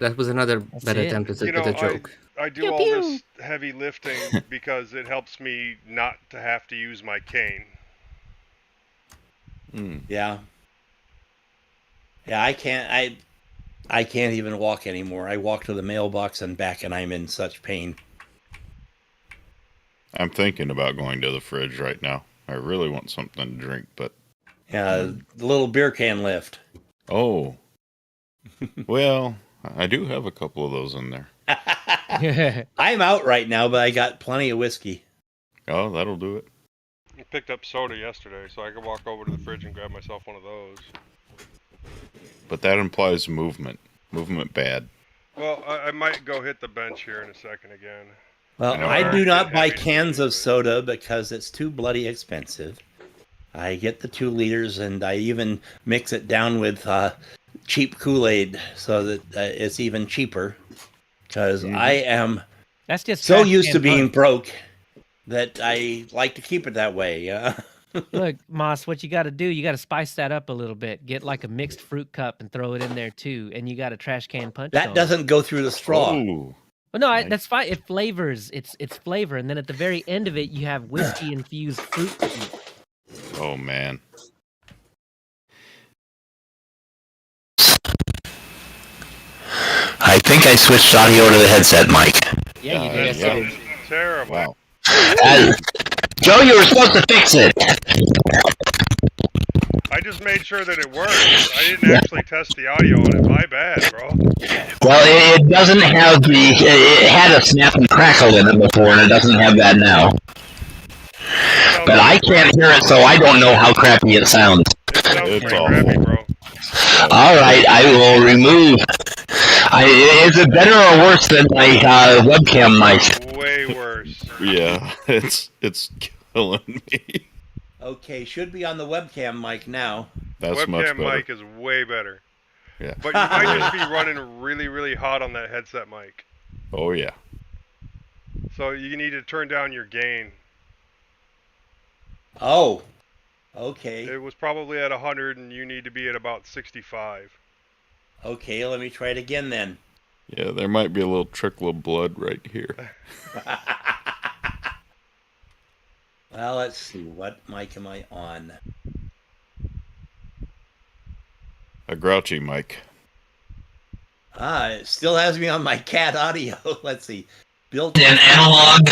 That was another bad attempt at a joke. I do all this heavy lifting because it helps me not to have to use my cane. Yeah. Yeah, I can't even walk anymore. I walk to the mailbox and back, and I'm in such pain. I'm thinking about going to the fridge right now. I really want something to drink, but... Yeah, the little beer can lift. Oh. Well, I do have a couple of those in there. I'm out right now, but I got plenty of whiskey. Oh, that'll do it. I picked up soda yesterday, so I could walk over to the fridge and grab myself one of those. But that implies movement. Movement bad. Well, I might go hit the bench here in a second again. Well, I do not buy cans of soda because it's too bloody expensive. I get the 2 liters, and I even mix it down with cheap Kool-Aid so that it's even cheaper. Because I am so used to being broke that I like to keep it that way. Yeah. Look, Moss, what you got to do, you got to spice that up a little bit. Get like a mixed fruit cup and throw it in there too. And you got a trash can punch. That doesn't go through the straw. Ooh. Well, no, that's fine. It flavors. It's flavor, and then at the very end of it, you have whiskey infused fruit juice. Oh man. I think I switched audio to the headset mic. Yeah, you did. Yeah. Terrible. Wow. Joe, you were supposed to fix it. just made sure that it worked. I didn't actually test the audio on it. My bad, bro. Well, it doesn't have it had a snap and crackle in it before, and it doesn't have that now. But I can't hear it, so I don't know how crappy it sounds. It sounds It's pretty awful. crappy, bro. All right, I will remove. Is it better or worse than my webcam mic? Way worse. Yeah, it's killing me. Okay, should be on the webcam mic now. That's much Webcam better. mic is way better. Yeah. But you might just be running really, really hot on that headset mic. Oh yeah. So you need to turn down your gain. Oh, okay. It was probably at 100, and you need to be at about 65. Okay, let me try it again then. Yeah, there might be a little trickle of blood right here. Well, let's see. What mic am I on? A grouchy mic. It still has me on my cat audio. Let's see. Built in analog.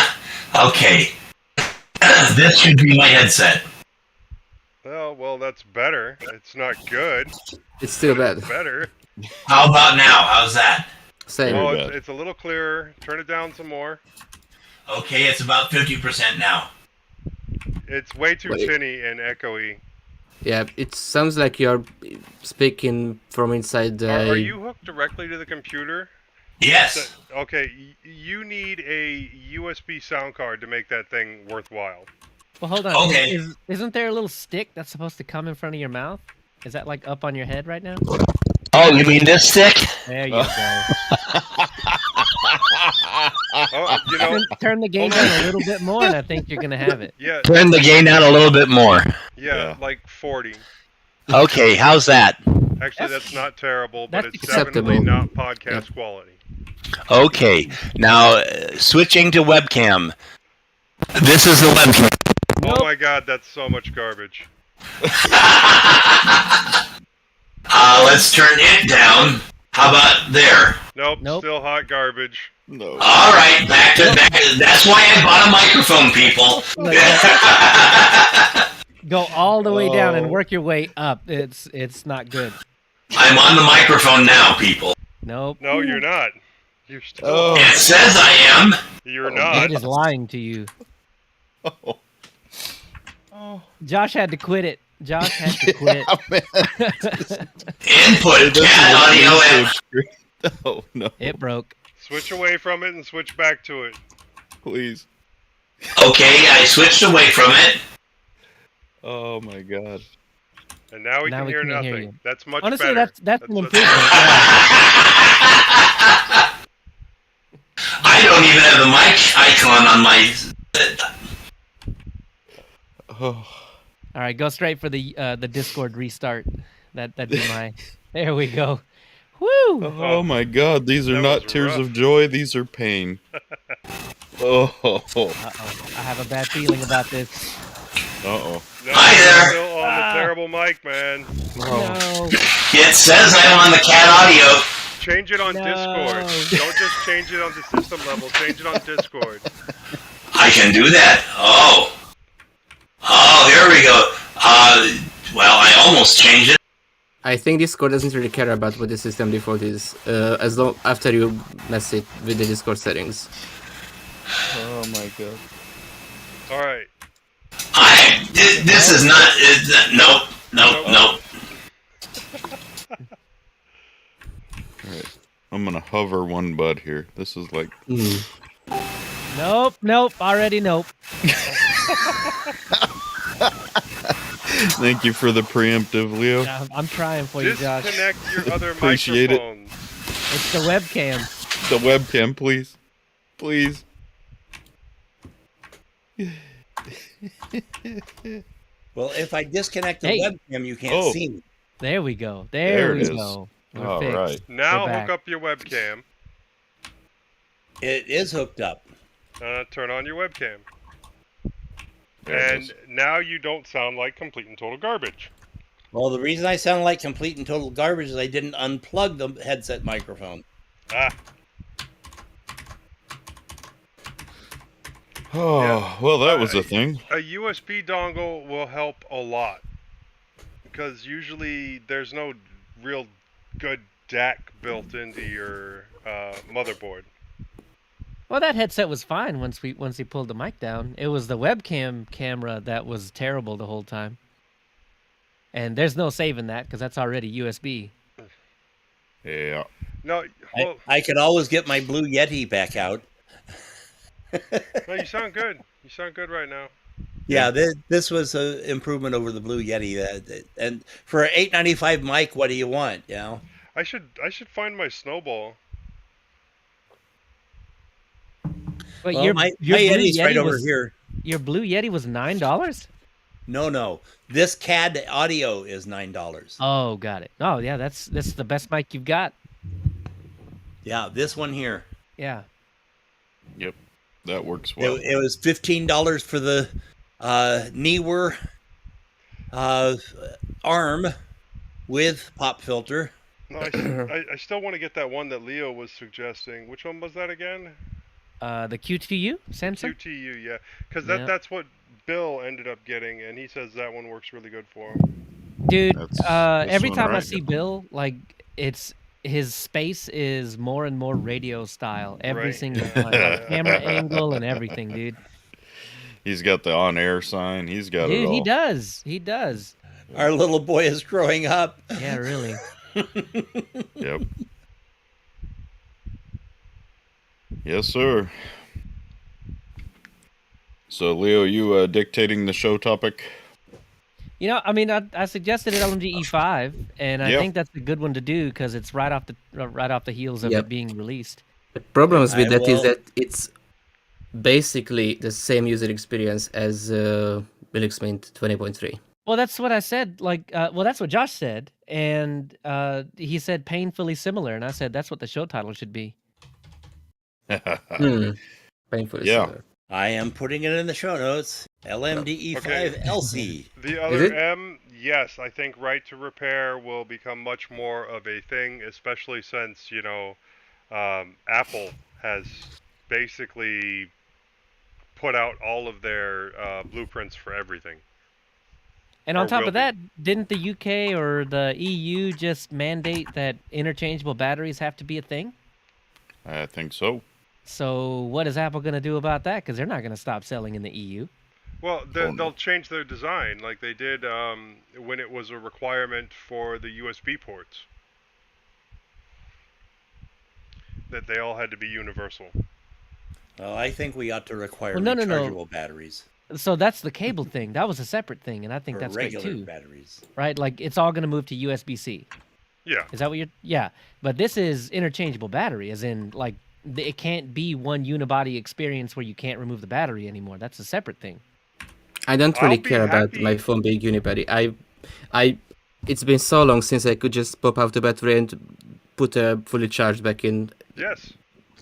Okay. This should be my headset. Well, that's better. It's not good. It's still bad. It's better. How about now? How's that? Same. Oh, it's a little clearer. Turn it down some more. Okay, it's about 50% now. It's way too tinny and echoey. Yeah, it sounds like you're speaking from inside the... Are you hooked directly to the computer? Yes. Okay, you need a USB sound card to make that thing worthwhile. Well, hold on. Okay. Isn't there a little stick that's supposed to come in front of your mouth? Is that like up on your head right now? Oh, you mean this stick? There you go. Oh, you know, Turn the gain down a little bit more, and I think you're gonna have it. yeah, Turn the gain down a little bit more. yeah, like 40. Okay, how's that? Actually, that's not terrible, but that's it's definitely acceptable. not podcast quality. Okay, now switching to webcam. This is the webcam. Oh my god, that's so much garbage. Let's turn it down. How about there? Nope. Still hot garbage. No. All right, back to back. That's why I bought a microphone, people. Go all the way down and work your way up. It's not good. I'm on the microphone now, people. Nope. No, you're not. You're still. Oh. It says I am. You're not. It is lying to you. Oh. Josh had to quit it. Josh had to quit. Input cat audio. Oh no. It broke. Switch away from it and switch back to it. Please. Okay, I switched away from it. Oh my god. And now we can hear can't nothing. hear you. That's much Honestly, better. that's an what- improvement. Yeah. I don't even have the mic icon on my. Oh. All right, go straight for the Discord restart. That'd be my. There we go. Woo! Oh my god, these are That not was tears rough. of joy, these are pain. Oh. Uh-oh. I have a bad feeling about this. Uh-oh. No, Hi you're there. still on the terrible mic, man. No. It says I'm on the cat audio. Change it on No. Discord. Don't just change it on the system level. Change it on Discord. I can do that. Oh, here we go. Well, I almost changed it. I think Discord doesn't really care about what the system default is, as long after you mess it with the Discord settings. Oh my god. All right. This is not. Nope. Alright. I'm gonna hover one bud here. This is like Nope. Already nope. Thank you for the preemptive, Leo. Yeah, I'm trying for you, Josh. Disconnect your other Appreciate it. microphones. It's the webcam. The webcam, please. Please. Well, if I disconnect the Hey. webcam, you can't Oh. see me. There we go. There There it we is. go. We're All fixed. right. Now We're back. hook up your webcam. It is hooked up. Turn on your webcam. There it And is. now you don't sound like complete and total garbage. Well, the reason I sound like complete and total garbage is I didn't unplug the headset microphone. Ah, Oh, well, that was a thing. a USB dongle will help a lot. because usually there's no real good DAC built into your motherboard. Well, that headset was fine once he pulled the mic down. It was the webcam camera that was terrible the whole time. And there's no saving that because that's already USB. Yeah. No, well, I could always get my Blue Yeti back out. no, you sound good. You sound good right now. Yeah, this was an improvement over the Blue Yeti. And for an $8.95 mic, what do you want? You know. I should find my Snowball. But Well, your my Blue Yeti's Yeti right over was, here. Your Blue Yeti was $9? No. This CAD audio is $9. Oh, got it. Oh, yeah, that's the best mic you've got. Yeah, this one here. Yeah. Yep, that works well. It was $15 for the Neewer arm with pop filter. No, I still want to get that one that Leo was suggesting. Which one was that again? The QTU Samsung. QTU, yeah, because that's what Bill ended up getting, and he says that one works really good for him. Dude, That's every one time I right. see Bill, like his space is more and more radio style every Right. single time. Like, camera angle and everything, dude. He's got the on-air sign. He's got it Dude, all. he does. He does. Our little boy is growing up. Yeah, really. Yep. Yes, sir. So, Leo, you dictating the show topic? You know, I mean, I suggested LMG E5, and I Yep. think that's a good one to do because it's right off the heels of Yep. it being released. The problems with I that is will- that it's basically the same user experience as Linux Mint 20.3. Well, that's what I said. Like, well, that's what Josh said, and he said painfully similar, and I said that's what the show title should be. Painfully Yeah. similar. I am putting it in the show notes. LMDE5 LC. The Is other it? M, yes, I think right to repair will become much more of a thing, especially since, Apple has basically put out all of their blueprints for everything. And Or on top will of that, didn't the UK or the EU just mandate that interchangeable batteries have to be a thing? I think so. So what is Apple going to do about that? Because they're not going to stop selling in the EU. Well, Oh, no. they'll change their design like they did when it was a requirement for the USB ports. That they all had to be universal. Well, I think we ought to require Well, no. rechargeable batteries So that's the cable thing. That was a separate thing, and I think for that's great regular too. batteries. Right? Like it's all going to move to USB-C. Yeah. Is that what you're? Yeah. But this is interchangeable battery, as in like it can't be one unibody experience where you can't remove the battery anymore. That's a separate thing. I don't really I'll be care about happy- my phone being unibody. It's been so long since I could just pop out the battery and put a fully charged back in. Yes.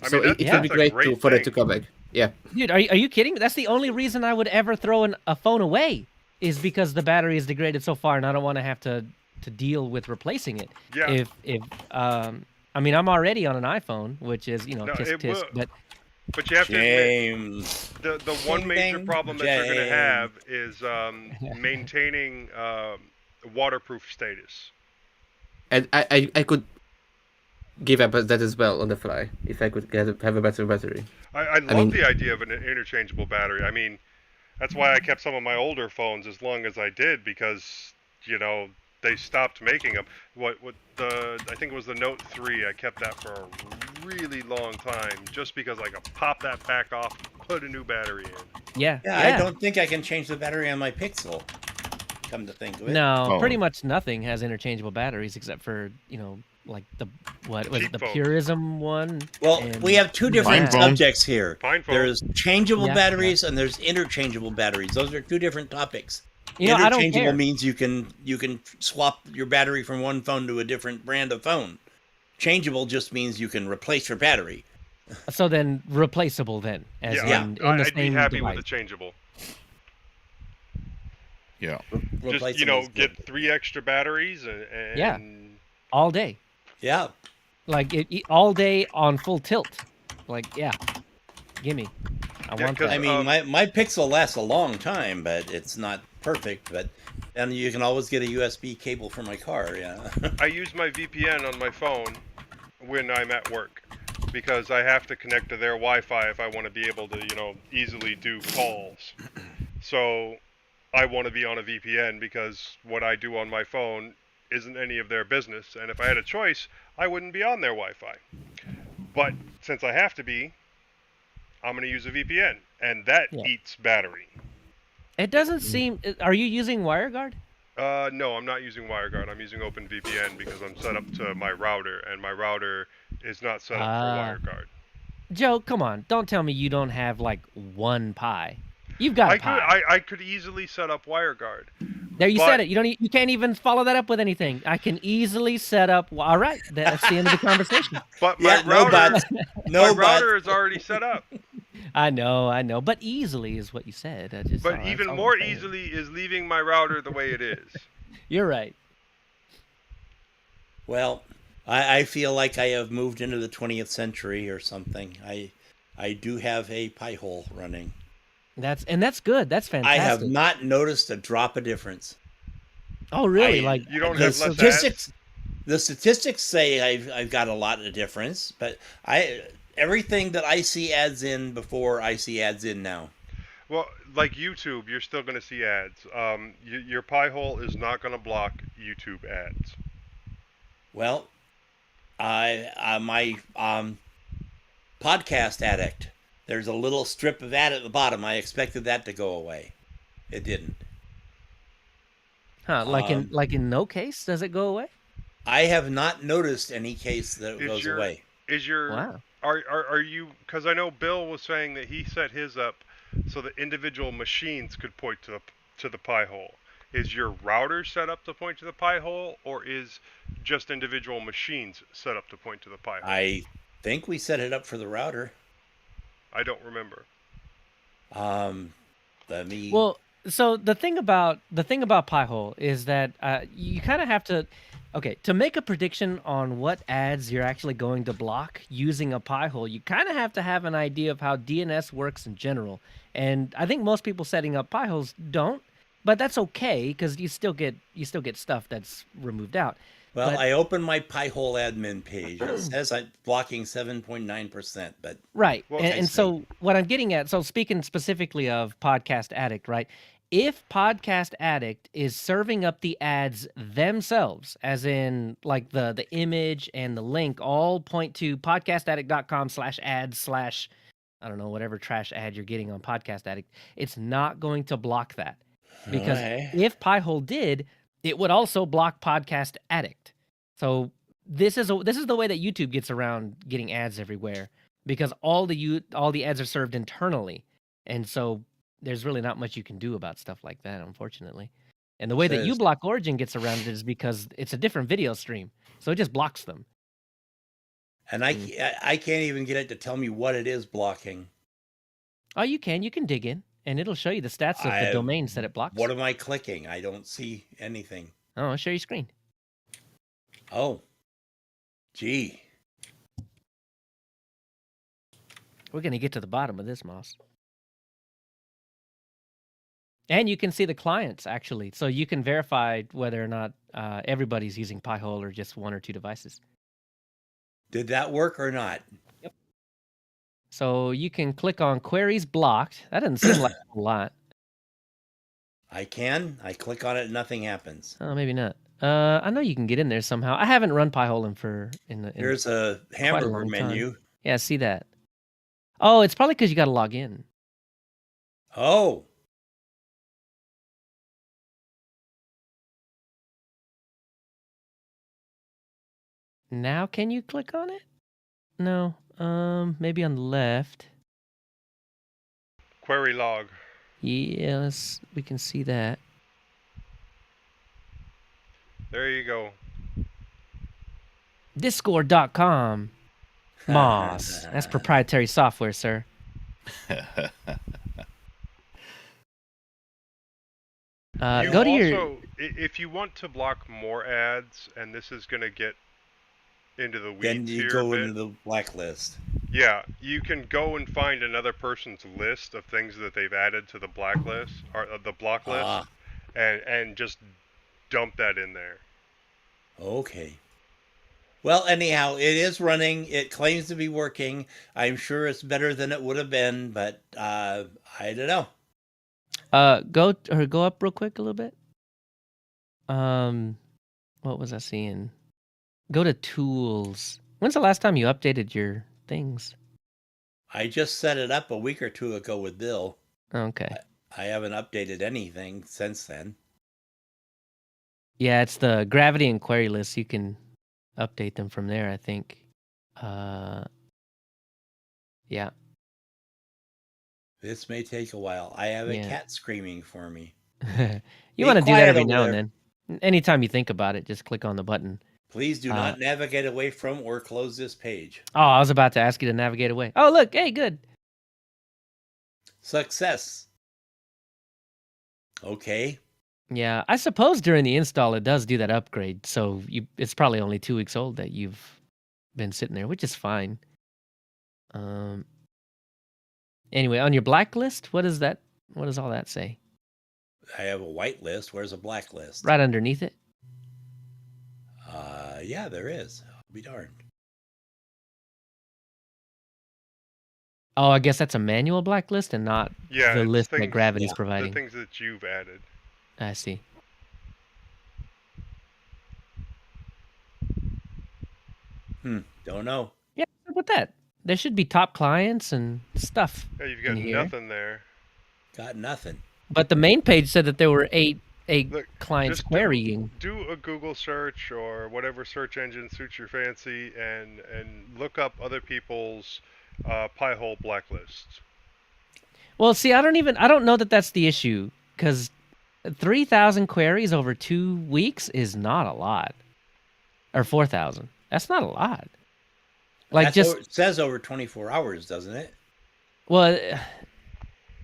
I So mean, it would that's be a great for it to thing. come back. Yeah. Dude, are you kidding me? That's the only reason I would ever throw a phone away is because the battery is degraded so far, and I don't want to have to deal with replacing it. Yeah. I mean, I'm already on an iPhone, which is No, tisk it tisk, will- but But you have to admit, James. the one Ding, major ding, problem that you're going to James. have is maintaining waterproof status. And I could give up that as well on the fly if I could have a better battery. I love mean- the idea of an interchangeable battery. I mean, that's why I kept some of my older phones as long as I did because, they stopped making them. I think it was the Note 3. I kept that for a really long time just because I could pop that back off, put a new battery in. yeah. I don't think I can change the battery on my Pixel. Come to think of it. No, Oh. pretty much nothing has interchangeable batteries except for like the what was it, Cheap the phone. Purism one. Well, and- we have two different Fine phone. subjects here. Fine phone. There's changeable Yeah, batteries and there's interchangeable batteries. Those are two different topics. I don't Interchangeable care. means you can swap your battery from one phone to a different brand of phone. Changeable just means you can replace your battery. So then replaceable then, as Yeah, in the I'd be same happy device. with a changeable. Yeah. Just, Replaceable is good. get 3 extra batteries and Yeah. all day. Yeah. Like all day on full tilt. Like gimme. I Yeah, want 'cause, that. I mean, my Pixel lasts a long time, but it's not perfect. But And you can always get a USB cable for my car, yeah. I use my VPN on my phone when I'm at work because I have to connect to their Wi-Fi if I want to be able to, easily do calls. So I want to be on a VPN because what I do on my phone isn't any of their business. And if I had a choice, I wouldn't be on their Wi-Fi. But since I have to be, I'm going to use a VPN. And that eats battery. It doesn't seem... Are you using WireGuard? No, I'm not using WireGuard. I'm using OpenVPN because I'm set up to my router, and my router is not set up for WireGuard. Joe, come on. Don't tell me you don't have, like, one Pi. You've got a Pi. I could easily set up WireGuard. There, you said it. You can't even follow that up with anything. I can easily set up... All right, that's the end of the conversation. But my router is already set up. I know. But easily is what you said. But even more easily is leaving my router the way it is. You're right. Well, I feel like I have moved into the 20th century or something. I do have a Pi hole running. That's good. That's fantastic. I have not noticed a drop of difference. Oh, really? You don't have less statistics. The statistics say I've got a lot of difference, but everything that I see ads in before, I see ads in now. Well, like YouTube, you're still going to see ads. Your Pi hole is not going to block YouTube ads. Well, my podcast addict. There's a little strip of ad at the bottom. I expected that to go away. It didn't. Huh? Like in no case does it go away? I have not noticed any case that it goes away. Wow. Are you? Because I know Bill was saying that he set his up so that individual machines could point to the Pi hole. Is your router set up to point to the Pi hole, or is just individual machines set up to point to the Pi hole? I think we set it up for the router. I don't remember. Let me. Well, so the thing about Pi hole is that you kind of have to. Okay, to make a prediction on what ads you're actually going to block using a Pi hole, you kind of have to have an idea of how DNS works in general. And I think most people setting up Pi holes don't, but that's okay because you still get stuff that's removed out. Well, I opened my Pi hole admin page. It says I'm blocking 7.9%, but right. And so what I'm getting at, so speaking specifically of Podcast Addict, right? If Podcast Addict is serving up the ads themselves, as in like the image and the link all point to podcastaddict.com/ads/ I don't know, whatever trash ad you're getting on Podcast Addict, it's not going to block that. Because if Pi-hole did, it would also block Podcast Addict. So this is the way that YouTube gets around getting ads everywhere, because all the ads are served internally. And so there's really not much you can do about stuff like that, unfortunately. And the way that uBlock Origin gets around it is because it's a different video stream, so it just blocks them. And I can't even get it to tell me what it is blocking. Oh, you can dig in, and it'll show you the stats of the domains that it blocks. What am I clicking? I don't see anything. Oh, I'll show you screen. Oh, gee. We're going to get to the bottom of this, Moss. And you can see the clients, actually. So you can verify whether or not everybody's using Pi-hole or just one or two devices. Did that work or not? Yep. So you can click on queries blocked. That doesn't seem like a lot. I can. I click on it, nothing happens. Oh, maybe not. I know you can get in there somehow. I haven't run Pi-hole in There's a hamburger menu. Yeah, see that. Oh, it's probably because you got to log in. Oh. Now can you click on it? No. Maybe on the left. Query log. Yeah, we can see that. There you go. Discord.com. Moss. That's proprietary software, sir. Go to your... If you want to block more ads, and this is going to get into the weeds then you go into the blacklist. Yeah, you can go and find another person's list of things that they've added to the blacklist or the block list, and just dump that in there. Okay. Well, anyhow, it is running. It claims to be working. I'm sure it's better than it would have been, but I don't know. Go up real quick a little bit. What was I seeing? Go to tools. When's the last time you updated your things? I just set it up a week or two ago with Bill. Okay. I haven't updated anything since then. Yeah, it's the gravity and query list. You can update them from there, I think. Yeah. This may take a while. I have a Yeah. cat screaming for me. You want to do that every over now and there. then. Anytime you think about it, just click on the button. Please do not navigate away from or close this page. Oh, I was about to ask you to navigate away. Oh, look. Hey, good. Success. Okay. Yeah, I suppose during the install it does do that upgrade. So it's probably only 2 weeks old that you've been sitting there, which is fine. Anyway, on your blacklist, what is that? What does all that say? I have a white list. Where's a black list? Right underneath it. Yeah, there is. I'll be darned. Oh, I guess that's a manual blacklist and not the list that Gravity's The providing. things that you've added. I see. Don't know. Yeah, what's up with that? There should be top clients and stuff. Yeah, you've got in here. nothing there. Got nothing. But the main page said that there were eight Look, clients just querying. Do a Google search or whatever search engine suits your fancy, and look up other people's Pi-hole blacklists. Well, see, I don't know that that's the issue, because 3,000 queries over 2 weeks is not a lot. Or 4,000. That's not a lot. Like, it says over 24 hours, doesn't it? Well,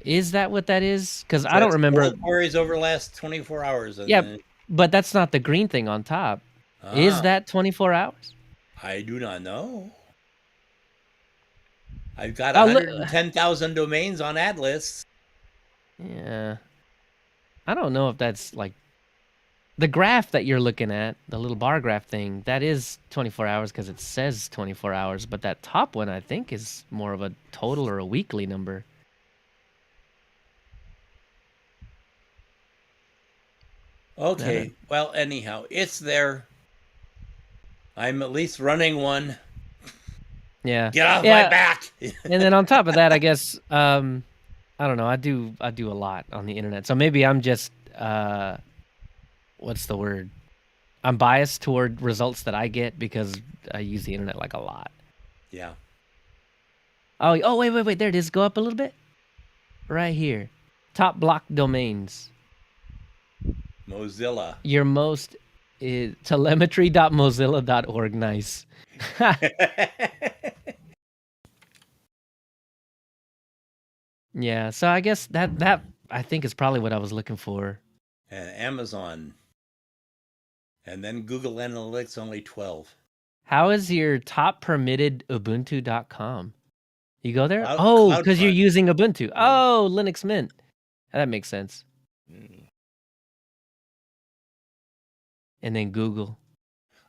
is that what that is? Because I don't remember. All queries over the last 24 hours. Yeah, but that's not the green thing on top. Is that 24 hours? I do not know. I've got 110,000 domains on ad lists. Yeah. I don't know if that's like the graph that you're looking at, the little bar graph thing, that is 24 hours because it says 24 hours, but that top one I think is more of a total or a weekly number. Okay, well, anyhow, it's there. I'm at least running one. Yeah. Get off my back. And then on top of that, I guess I don't know. I do a lot on the internet, so maybe I'm just what's the word? I'm biased toward results that I get because I use the internet like a lot. Yeah. Oh, wait. There it is. Go up a little bit. Right here. Top block domains. Mozilla. Your most is telemetry.mozilla.org. Nice. Yeah, so I guess that I think is probably what I was looking for. And Amazon. And then Google Analytics, only 12. How is your top permitted Ubuntu.com? You go there? Cloud because you're Front. using Ubuntu. Oh, Linux Mint. That makes sense. And then Google.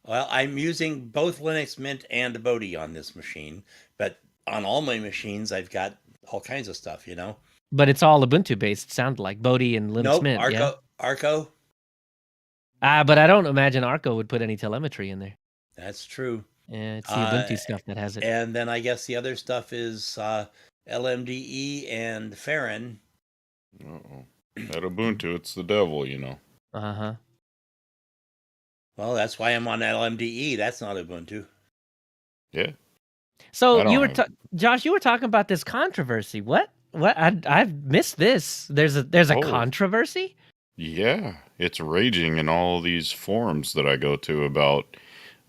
Well, I'm using both Linux Mint and Bodhi on this machine, but on all my machines, I've got all kinds of stuff, you know? But it's all Ubuntu based, sound like Bodhi and Linux Nope, Mint. Yeah? Arco. But I don't imagine Arco would put any telemetry in there. That's true. Yeah, it's the Ubuntu stuff that has it. And then I guess the other stuff is LMDE and Farron. At Ubuntu, it's the devil, you know. Uh-huh. Well, that's why I'm on LMDE. That's not Ubuntu. Yeah. So you were Josh, you were talking about this controversy. What? I've missed this. There's a controversy? Yeah, it's raging in all these forums that I go to about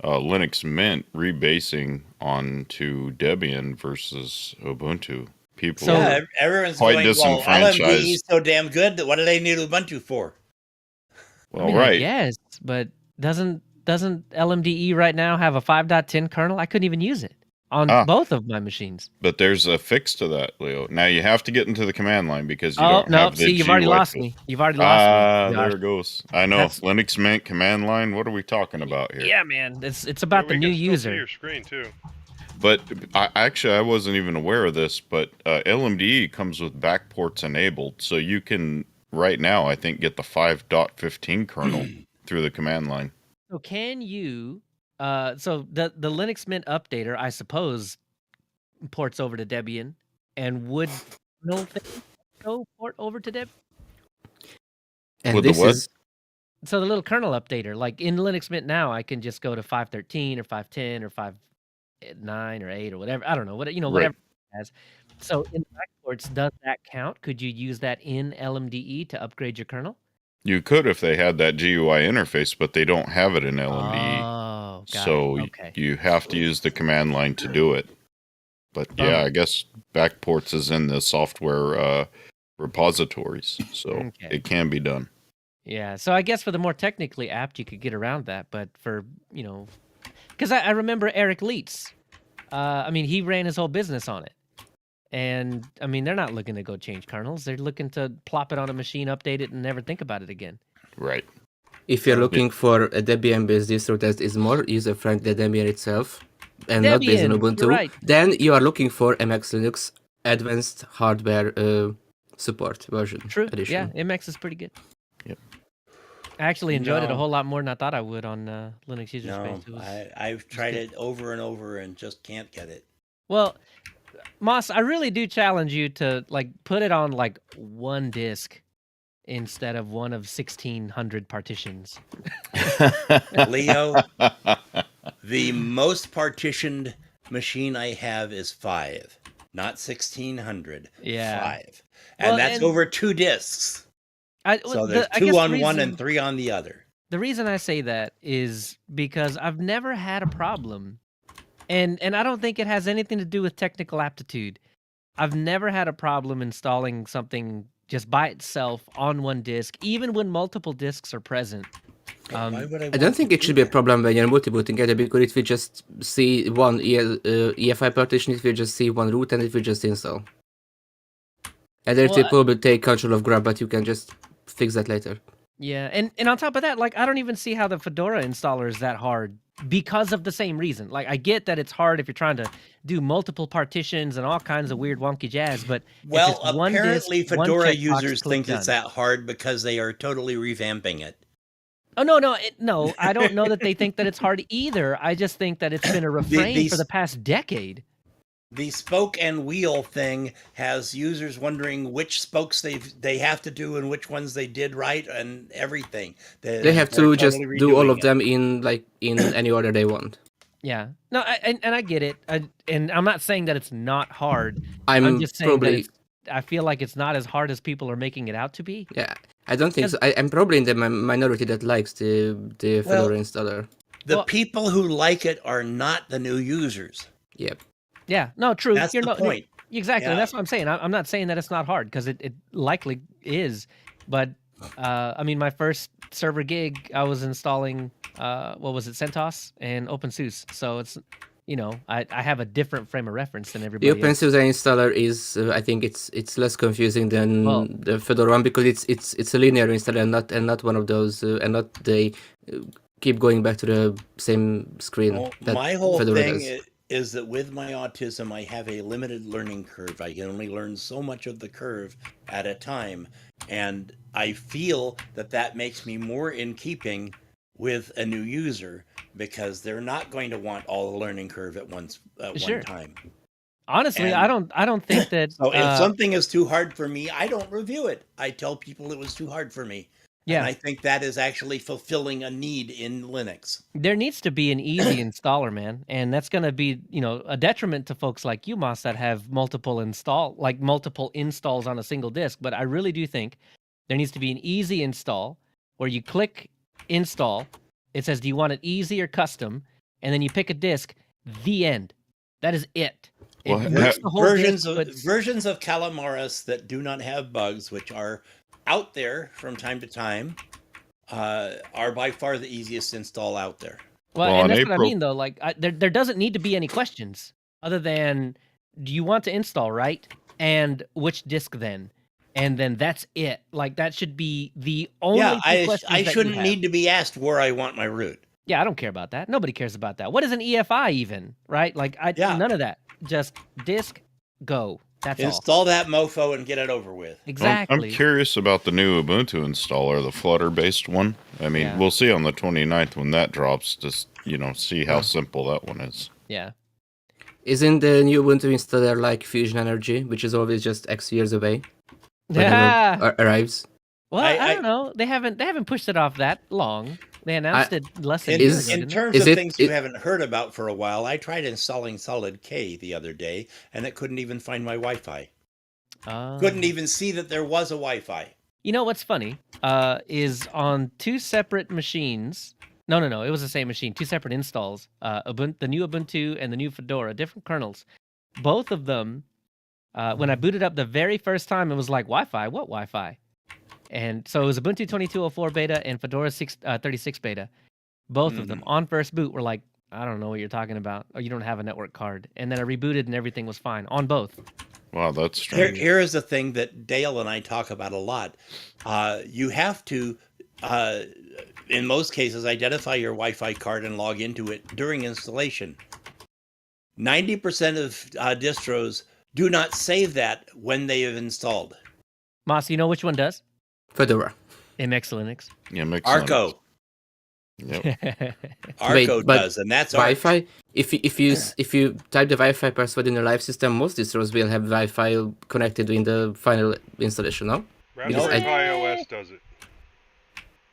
Linux Mint rebasing onto Debian versus Ubuntu. People are everyone's quite going, disenfranchised. Well, LMDE is so damn good that what do they need Ubuntu for? Well, right. Yes, but doesn't LMDE right now have a 5.10 kernel? I couldn't even use it. on both of my machines. But there's a fix to that, Leo. Now you have to get into the command line because you Oh, don't no, have the see, you've already GUI lost tool. me. You've already lost me. There Josh. it goes. I know. That's- Linux Mint command line. What are we talking about here? Yeah, man. It's about the we new can still see user. your screen too. But I wasn't even aware of this, but LMDE comes with backports enabled. So you can, right now, I think, get the 5.15 kernel through the command line. So can you, so the Linux Mint updater, I suppose, ports over to Debian, and would no thing go port over to Debian? And With the this what? is So the little kernel updater, like in Linux Mint now, I can just go to 5.13 or 5.10 or 5.9 or 8 or whatever. I don't know, whatever it has. So in the backports, does that count? Could you use that in LMDE to upgrade your kernel? You could if they had that GUI interface, but they don't have it in LMDE. Oh, got so it. Okay. you have to use the command line to do it. But yeah, I guess backports is in the software repositories, so it can be done. Yeah, so I guess for the more technically apt, you could get around that, but for, because I remember Eric Leitz. I mean, he ran his whole business on it. And, I mean, they're not looking to go change kernels. They're looking to plop it on a machine, update it, and never think about it again. Right. if you're looking for a Debian-based distro that is more user-friendly than Debian itself, and not based on Debian, Ubuntu, you're right. then you are looking for MX Linux Advanced Hardware Support version. True. Edition. Yeah, MX is pretty good. Yep. I actually enjoyed it a No. whole lot more than I thought I would on Linux user No, space. It was, I've tried good. it over and over and just can't get it. Well, Moss, I really do challenge you to put it on one disk instead of one of 1,600 partitions. Leo, the most partitioned machine I have is 5, not 1,600. Yeah. 5, and Well, that's and- over 2 discs. So there's I guess 2 the on one reason- and 3 on the other. The reason I say that is because I've never had a problem, and I don't think it has anything to do with technical aptitude. I've never had a problem installing something just by itself on one disk, even when multiple disks are present. Why would I don't think it should be a problem when you're multi-booting either, because it will just see one EFI partition, it will just see one root, and it will just install. And then it will probably take control of grub, but you can just fix that later. Yeah, and on top of that, I don't even see how the Fedora installer is that hard because of the same reason. I get that it's hard if you're trying to do multiple partitions and all kinds of weird wonky jazz, but Well, if it's one apparently disk, one Fedora checkbox, users click think it's done. that hard because they are totally revamping it. Oh no! I don't know that they think that it's hard either. I just think that it's been a refrain for the past decade. The spoke and wheel thing has users wondering which spokes they have to do and which ones they did right and everything. They have to just do all of them in any order they want. Yeah. No, I get it. And I'm not saying that it's not hard. I'm just saying probably- that I feel like it's not as hard as people are making it out to be. Yeah, I don't think so. I'm probably in the minority that likes the Fedora installer. The people who like it are not the new users. Yep. Yeah, no, true. That's the point. Exactly, Yeah. and that's what I'm saying. I'm not saying that it's not hard, because it likely is. But, I mean, my first server gig, I was installing, CentOS and OpenSUSE. So it's, I have a different frame of reference than everybody The else. OpenSUSE installer is, I think it's less confusing than the Fedora one, because it's a linear installer and not one of those, and not they keep going back to the same screen. Well, that my whole Fedora thing does. is that with my autism, I have a limited learning curve. I can only learn so much of the curve at a time. And I feel that makes me more in keeping with a new user, because they're not going to want all the learning curve at one time. Honestly, And- I don't think that. So if something is too hard for me, I don't review it. I tell people it was too hard for me. Yeah. And I think that is actually fulfilling a need in Linux. There needs to be an easy installer, man, and that's going to be, a detriment to folks like you, Moss, that have multiple installs on a single disk. But I really do think there needs to be an easy install where you click install. It says, do you want it easy or custom? And then you pick a disk. The end. That is it. It Well, boots the whole versions disk, of but- versions of Calamaris that do not have bugs, which are out there from time to time, are by far the easiest install out there. Well, Well, and in that's what I April- mean, though. There doesn't need to be any questions. other than do you want to install, right? And which disk then? And then that's it. Like that should be the only Yeah, two questions I that you shouldn't have. need to be asked where I want my root. Yeah, I don't care about that. Nobody cares about that. What is an EFI even, right? Like none of that. Just disk, go. That's all. Install that mofo and get it over with. Exactly. I'm curious about the new Ubuntu installer, the Flutter-based one. I mean, Yeah. we'll see on the 29th when that drops. Just see how simple that one is. Yeah. Isn't the new Ubuntu installer like Fusion Energy, which is always just X years away? Yeah. Arrives. Well, I don't know. They haven't pushed it off that long. They announced it less than a year ago. In didn't terms they? of things you haven't heard about for a while, I tried installing Solid K the other day, and it couldn't even find my Wi-Fi. Couldn't even see that there was a Wi-Fi. You know what's funny? Is on two separate machines. No, it was the same machine. Two separate installs. The new Ubuntu and the new Fedora, different kernels. Both of them. When I booted up the very first time, it was like Wi-Fi. What Wi-Fi? And so it was Ubuntu 22.04 beta and Fedora 36 beta. Both of them on first boot were like, I don't know what you're talking about. Or you don't have a network card. And then I rebooted and everything was fine on both. Wow, that's strange. Here is the thing that Dale and I talk about a lot. You have to, in most cases, identify your Wi-Fi card and log into it during installation. 90% of distros do not save that when they have installed. Moss, you know which one does? Fedora. MX Linux. Yeah, MX Arco. Yep. Arco does, and that's Wi-Fi. If you type the Wi-Fi password in your live system, most distros will have Wi-Fi connected in the final installation. No. Raspberry Pi OS does it.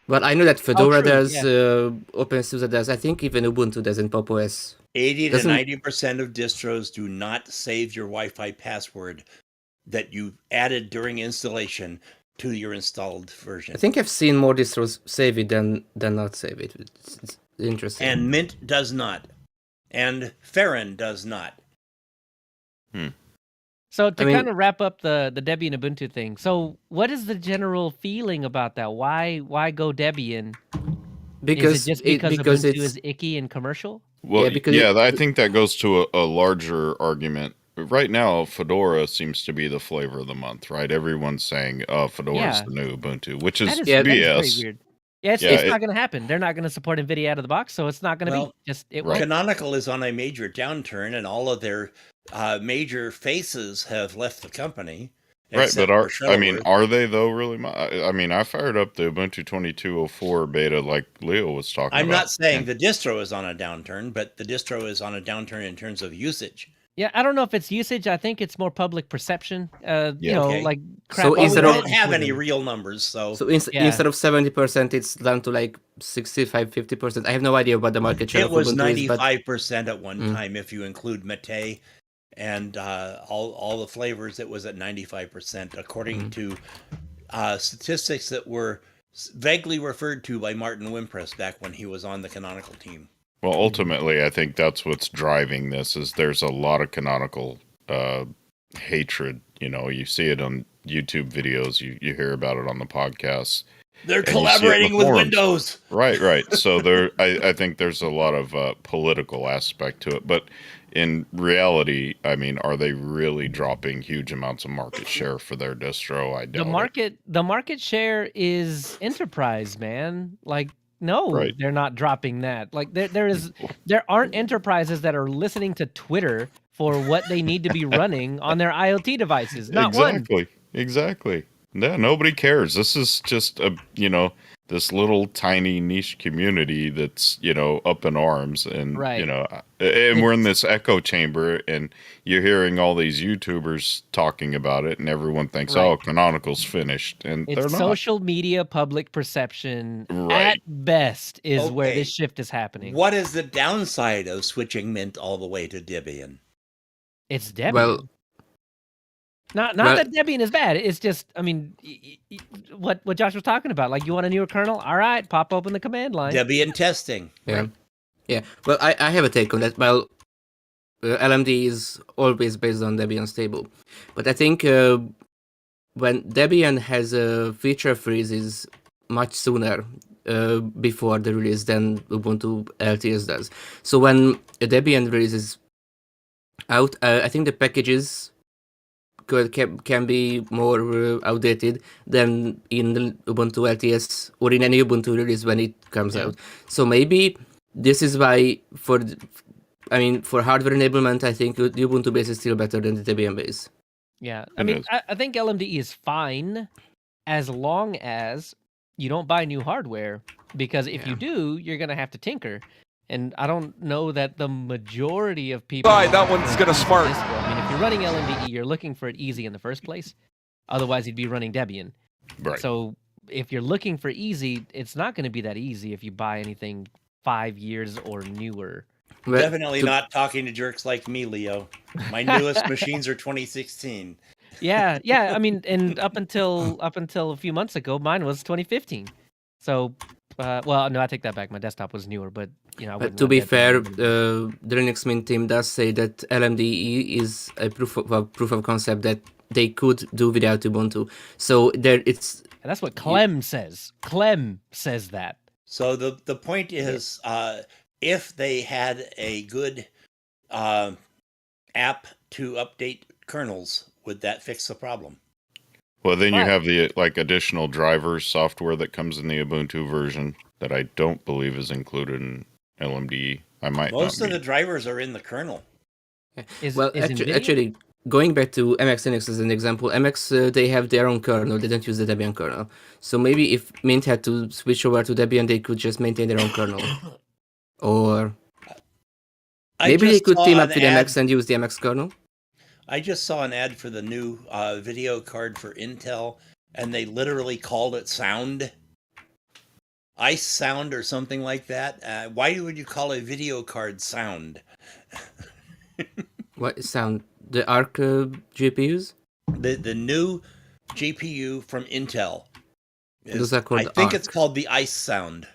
Well, I know that Fedora true, does, yeah. OpenSUSE does. I think even Ubuntu does in Pop OS. 80 to 90% of distros do not save your Wi-Fi password that you added during installation to your installed version. I think I've seen more distros save it than not save it. It's interesting. And Mint does not. And Farron does not. So to kind of wrap up the Debian Ubuntu thing. So what is the general feeling about that? Why go Debian? Because is it just because Ubuntu it's is icky and commercial? Well, I think that goes to a larger argument. Right now, Fedora seems to be the flavor of the month, right? Everyone's saying, Fedora is the new Ubuntu, which is BS. That is very weird. Yeah, it's not going to happen. They're not going to support NVIDIA out of the box, so it's not going to be. Canonical is on a major downturn, and all of their major faces have left the company. Right, but are they though really? I mean, I fired up the Ubuntu 22.04 beta like Leo was talking about. I'm not saying the distro is on a downturn, but the distro is on a downturn in terms of usage. Yeah, I don't know if it's usage. I think it's more public perception. You know, like crap. So we don't have any real numbers, so instead of 70%, it's down to like 65-50%. I have no idea what the market share. It was 95% at one time if you include Mate and all the flavors. It was at 95%, according to statistics that were vaguely referred to by Martin Wimpress back when he was on the Canonical team. Well, ultimately, I think that's what's driving this. Is there's a lot of Canonical hatred. You know, you see it on YouTube videos. You hear about it on the podcasts. They're collaborating with Windows. Right. So I think there's a lot of political aspect to it. But in reality, I mean, are they really dropping huge amounts of market share for their distro? I doubt it. The market share is enterprise, man. Like, no, they're not dropping that. Like, there aren't enterprises that are listening to Twitter for what they need to be running on their IoT devices. Not one. Exactly. Yeah, nobody cares. This is just this little tiny niche community that's, up in arms, and, and we're in this echo chamber, and you're hearing all these YouTubers talking about it, and everyone thinks, Canonical's finished, and it's they're not. Social media public perception at best is where this shift is happening. What is the downside of switching Mint all the way to Debian? It's Debian. Well, Not that Debian is bad. It's just, I mean, what Josh was talking about. Like, you want a newer kernel? All right, pop open the command line. Debian testing. Yeah. Yeah. Well, I have a take on that. Well, LMD is always based on Debian stable. But I think when Debian has a feature freezes much sooner before the release than Ubuntu LTS does. So when a Debian releases out. I think the packages can be more outdated than in the Ubuntu LTS or in any Ubuntu release when it comes out. So maybe this is why for hardware enablement, I think the Ubuntu base is still better than the Debian base. Yeah, I mean, I think LMDE is fine as long as you don't buy new hardware, because if you do, you're gonna have to tinker. And I don't know that the majority of people. That one's gonna spark. I mean, if you're running LMDE, you're looking for it easy in the first place. Otherwise, you'd be running Debian. Right. So if you're looking for easy, it's not going to be that easy if you buy anything 5 years or newer. Definitely not talking to jerks like me, Leo. My newest machines are 2016. Yeah. I mean, and up until a few months ago, mine was 2015. So, well, no, I take that back. My desktop was newer, but to be fair, the Linux Mint team does say that LMDE is a proof of concept that they could do without Ubuntu. So there, it's. And that's what Clem says. Clem says that. So the point is, if they had a good app to update kernels, would that fix the problem? Well, then you have the additional drivers software that comes in the Ubuntu version that I don't believe is included in LMDE. Most of the drivers are in the kernel. Actually, going back to MX Linux as an example, MX they have their own kernel. They don't use the Debian kernel. So maybe if Mint had to switch over to Debian, they could just maintain their own kernel. Or maybe they could team up with MX and use the MX kernel. I just saw an ad for the new video card for Intel, and they literally called it Sound. Ice Sound or something like that. Why would you call a video card Sound? What Sound? The ARC GPUs? The new GPU from Intel. Those are called I think ARC. it's called the Ice Sound.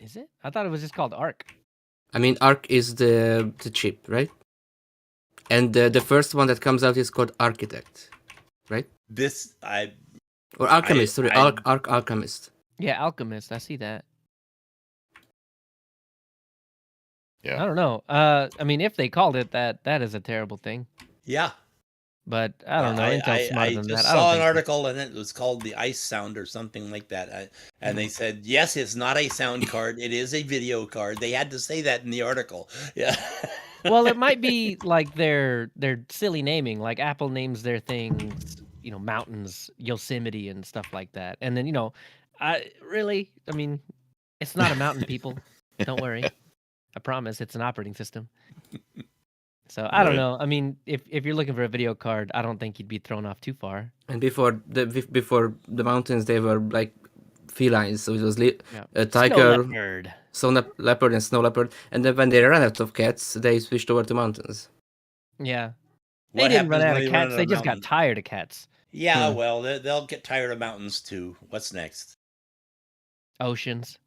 Is it? I thought it was just called ARC. I mean, ARC is the chip, right? And the first one that comes out is called Architect, right? Or Alchemist, Alchemist. Yeah, Alchemist. I see that. Yeah. I don't know. I mean, if they called it that, that is a terrible thing. Yeah. But I don't know. Intel's smarter than that. I just saw an article and it was called the Ice Sound or something like that. And they said, yes, it's not a sound card. It is a video card. They had to say that in the article. Yeah. Well, it might be like their silly naming, like Apple names their things, mountains, Yosemite and stuff like that. And then, I mean, it's not a mountain, people. Don't worry. I promise it's an operating system. So I don't know. I mean, if you're looking for a video card, I don't think you'd be thrown off too far. And before the mountains, they were like felines. So it was a tiger, snow leopard, and snow leopard. And then when they ran out of cats, they switched over to mountains. Yeah, they didn't run out of cats. They just got tired of cats. Yeah, well, they'll get tired of mountains too. What's next? Oceans.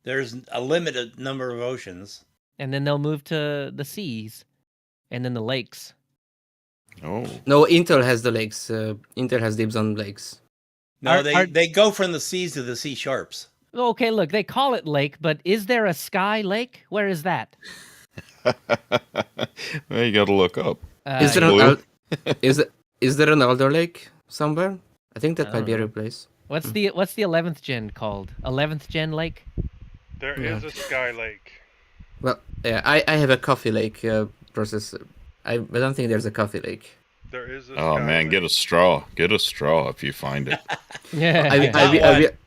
There's a limited number of oceans. And then they'll move to the seas, and then the lakes. Oh. No, Intel has the lakes. Intel has dibs on lakes. No, they go from the seas to the sea sharps. Okay, look, they call it lake, but is there a sky lake? Where is that? Well, you got to look up. Is there an Alder Lake somewhere? I think that might be a real place. What's the 11th gen called? 11th gen lake? There is a sky lake. Well, yeah, I have a coffee lake processor. I don't think there's a coffee lake. There is a Oh man, get a straw. Get a straw if you find it. Yeah,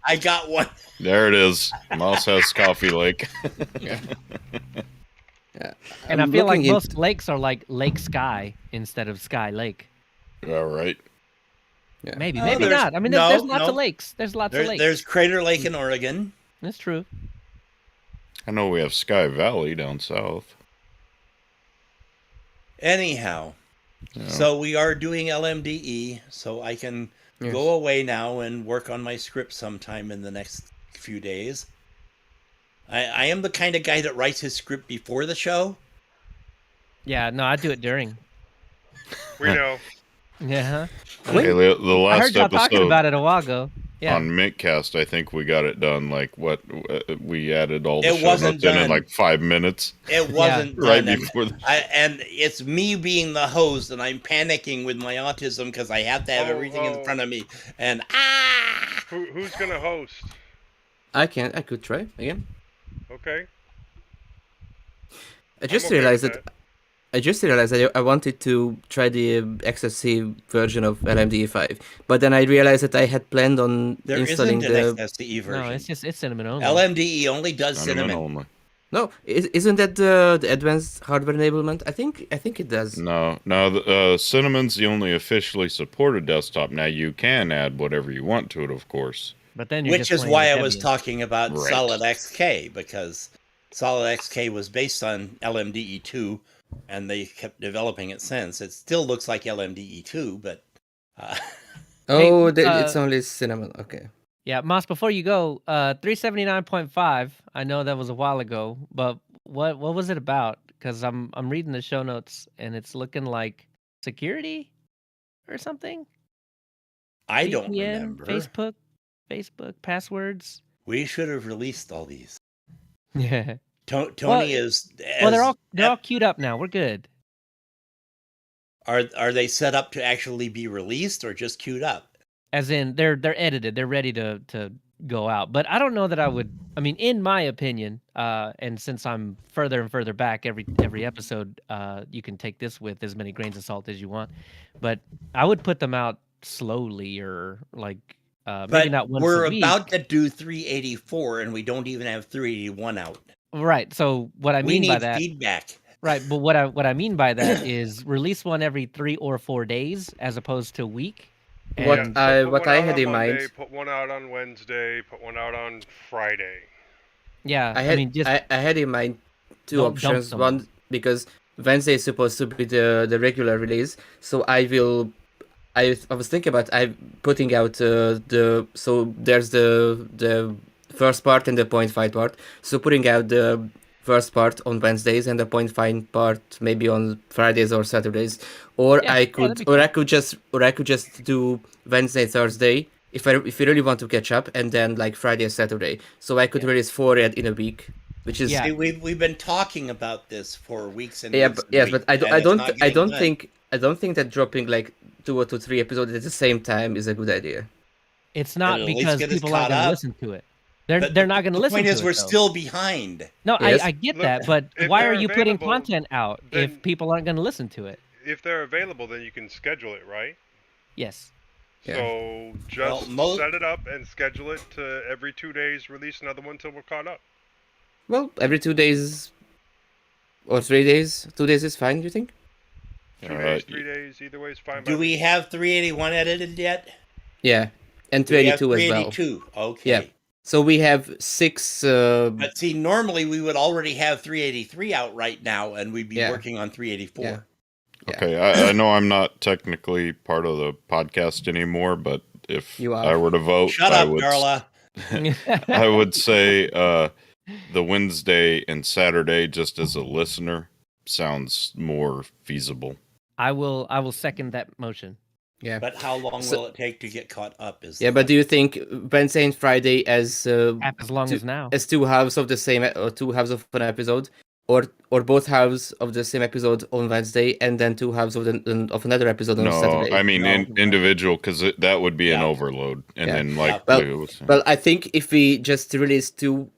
I got one. There it is. Mouse has coffee lake. Yeah. And I feel like most lakes are like Lake Sky instead of Sky Lake. All right. Yeah. Maybe not. I mean, there's lots of lakes. There's lots of lakes. There's Crater Lake in Oregon. That's true. I know we have Sky Valley down south. Anyhow, so we are doing LMDE, so I can go away now and work on my script sometime in the next few days. I am the kind of guy that writes his script before the show. Yeah, no, I do it during. We know. Yeah. Okay, the last I heard y'all episode. talking about it a while ago. on mintCast, I think we got it done. Like what we added all the It show wasn't notes in done. like 5 minutes. It wasn't right done, before. and it's me being the host, and I'm panicking with my autism because I have to have everything in front of me. And who's gonna host? I could try again. Okay. I just realized that I wanted to try the XSC version of LMDE5, but then I realized that I had planned on there installing isn't an XSCE version. No, it's cinnamon only. LMDE only does cinnamon. Only. No, isn't that the advanced hardware enablement? I think it does. No. Cinnamon's the only officially supported desktop. Now you can add whatever you want to it, of course. But then which is why I was talking about Solid XK, because Solid XK was based on LMDE2, and they kept developing it since. It still looks like LMDE2, but it's only cinnamon. Okay. Yeah, Moss, before you go, 379.5. I know that was a while ago, but what was it about? Because I'm reading the show notes and it's looking like security or something. I don't VPN, remember. Facebook passwords. We should have released all these. Yeah. Tony is. Well, they're all queued up now. We're good. Are they set up to actually be released or just queued up? As in, they're edited. They're ready to go out. But I don't know that I would. I mean, in my opinion, and since I'm further and further back every episode, you can take this with as many grains of salt as you want. But I would put them out slowly, or like maybe not once a week. We're about to do 384, and we don't even have 381 out. Right. So what I mean by that, feedback. Right, but what I mean by that is release one every 3 or 4 days as opposed to a week. What I had in Monday, mind. Put one out on Wednesday. Put one out on Friday. Yeah, I had in mind two options. One, because Wednesday is supposed to be the regular release, so I was thinking about putting out so there's the first part and the point fight part. So putting out the first part on Wednesdays and the point find part maybe on Fridays or Saturdays, or I could just do Wednesday, Thursday if you really want to catch up, and then like Friday, Saturday. So I could release 4 in a week, which is we've been talking about this for weeks and but I don't think that dropping like 2 or 3 episodes at the same time is a good idea. It's not because people aren't going to listen to it. They're not going to listen to it. The point is we're still behind. No, I get that, but why are you putting content out if people aren't going to listen to it? If they're available, then you can schedule it, right? Yes. So just set it up and schedule it to every 2 days, release another one till we're caught up. Well, every 2 days or 3 days. 2 days is fine, you think? 2 days, 3 days, either way is fine. Do we have 381 edited yet? Yeah, and 382 as well. 382, okay. Yeah. So we have 6... But see, normally we would already have 383 out right now, and we'd be working on 384. Yeah. Okay, I know I'm not technically part of the podcast anymore, but if I were to vote, Shut up, Darla. I would say the Wednesday and Saturday, just as a listener, sounds more feasible. I will second that motion. Yeah. But how long will it take to get caught up? But do you think Wednesday and Friday as long as now as 2 halves of the same or 2 halves of an episode, or both halves of the same episode on Wednesday and then 2 halves of another episode on Saturday? I mean individual, because that would be an overload, and then well, I think if we just release 2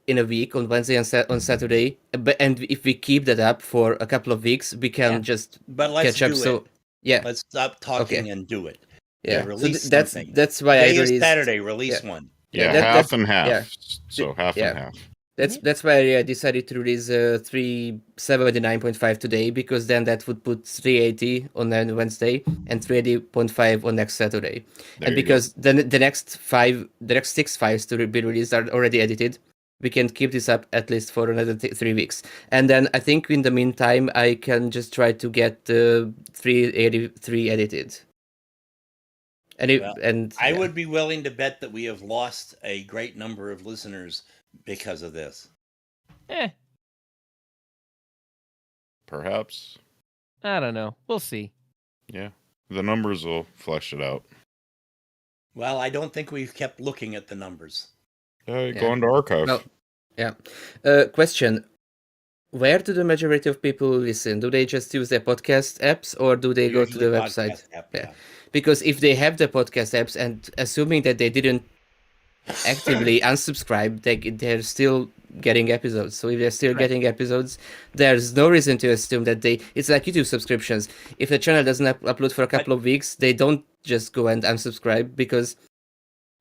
in a week on Wednesday and on Saturday, and if we keep that up for a couple of weeks, we can just catch up. So yeah, let's stop talking and do it. Yeah, release so that's why I released Saturday. Release one. Yeah, half and half. Yeah. So half and half. That's why I decided to release 379.5 today, because then that would put 380 on Wednesday and 380.5 on next Saturday. And because then the next 6 files to be released are already edited, we can keep this up at least for another 3 weeks. And then I think in the meantime, I can just try to get 383 edited. I would be willing to bet that we have lost a great number of listeners because of this. Perhaps. I don't know. We'll see. Yeah. The numbers will flesh it out. Well, I don't think we've kept looking at the numbers. Go into archive. No. Yeah. Question. Where do the majority of people listen? Do they just use their podcast apps or do they go to the Usually website? podcast app, yeah. Because if they have the podcast apps and assuming that they didn't actively unsubscribe, they're still getting episodes. So if they're still getting episodes, there's no reason to assume that it's like YouTube subscriptions. If a channel doesn't upload for a couple of weeks, they don't just go and unsubscribe because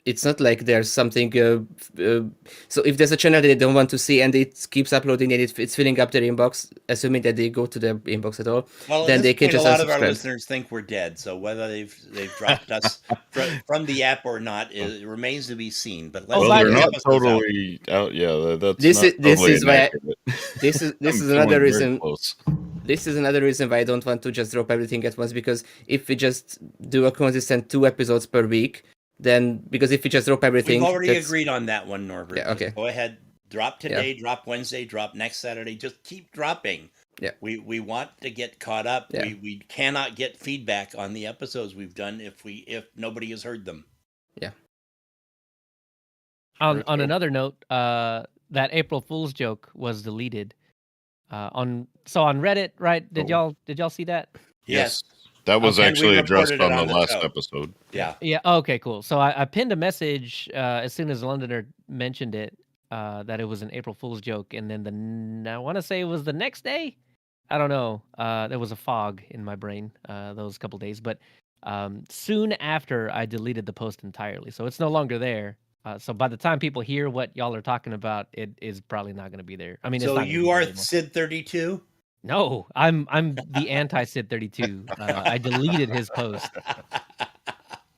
it's not like there's something. So if there's a channel that they don't want to see and it keeps uploading and it's filling up their inbox, assuming that they go to their inbox at all, well, then they can point, just a lot of our unsubscribe. listeners think we're dead. So whether they've dropped us from the app or not, it remains to be seen. But let's they're not totally out. Yeah, that's this not is totally why inaccurate. this is I'm another feeling very reason. close. This is another reason why I don't want to just drop everything at once, because if we just do a consistent 2 episodes per week, then because if we just drop everything, we've already agreed on that one, Norbert. Yeah, okay. Just go ahead, drop today, drop Wednesday, drop next Saturday. Just keep dropping. Yeah. We want to get caught up. Yeah. We cannot get feedback on the episodes we've done if nobody has heard them. Yeah. On another note, that April Fool's joke was deleted. On Reddit, right? Did y'all see that? Yes. That was Okay, actually we addressed reported it on on the the last show. episode. Yeah. Yeah. Okay. Cool. So I pinned a message as soon as Londoner mentioned it that it was an April Fool's joke, and then I want to say it was the next day. I don't know. There was a fog in my brain those couple days, but soon after I deleted the post entirely, so it's no longer there. So by the time people hear what y'all are talking about, it is probably not going to be there. I mean, it's So not gonna you be are there anymore. Sid 32? No, I'm the anti Sid 32. I deleted his post.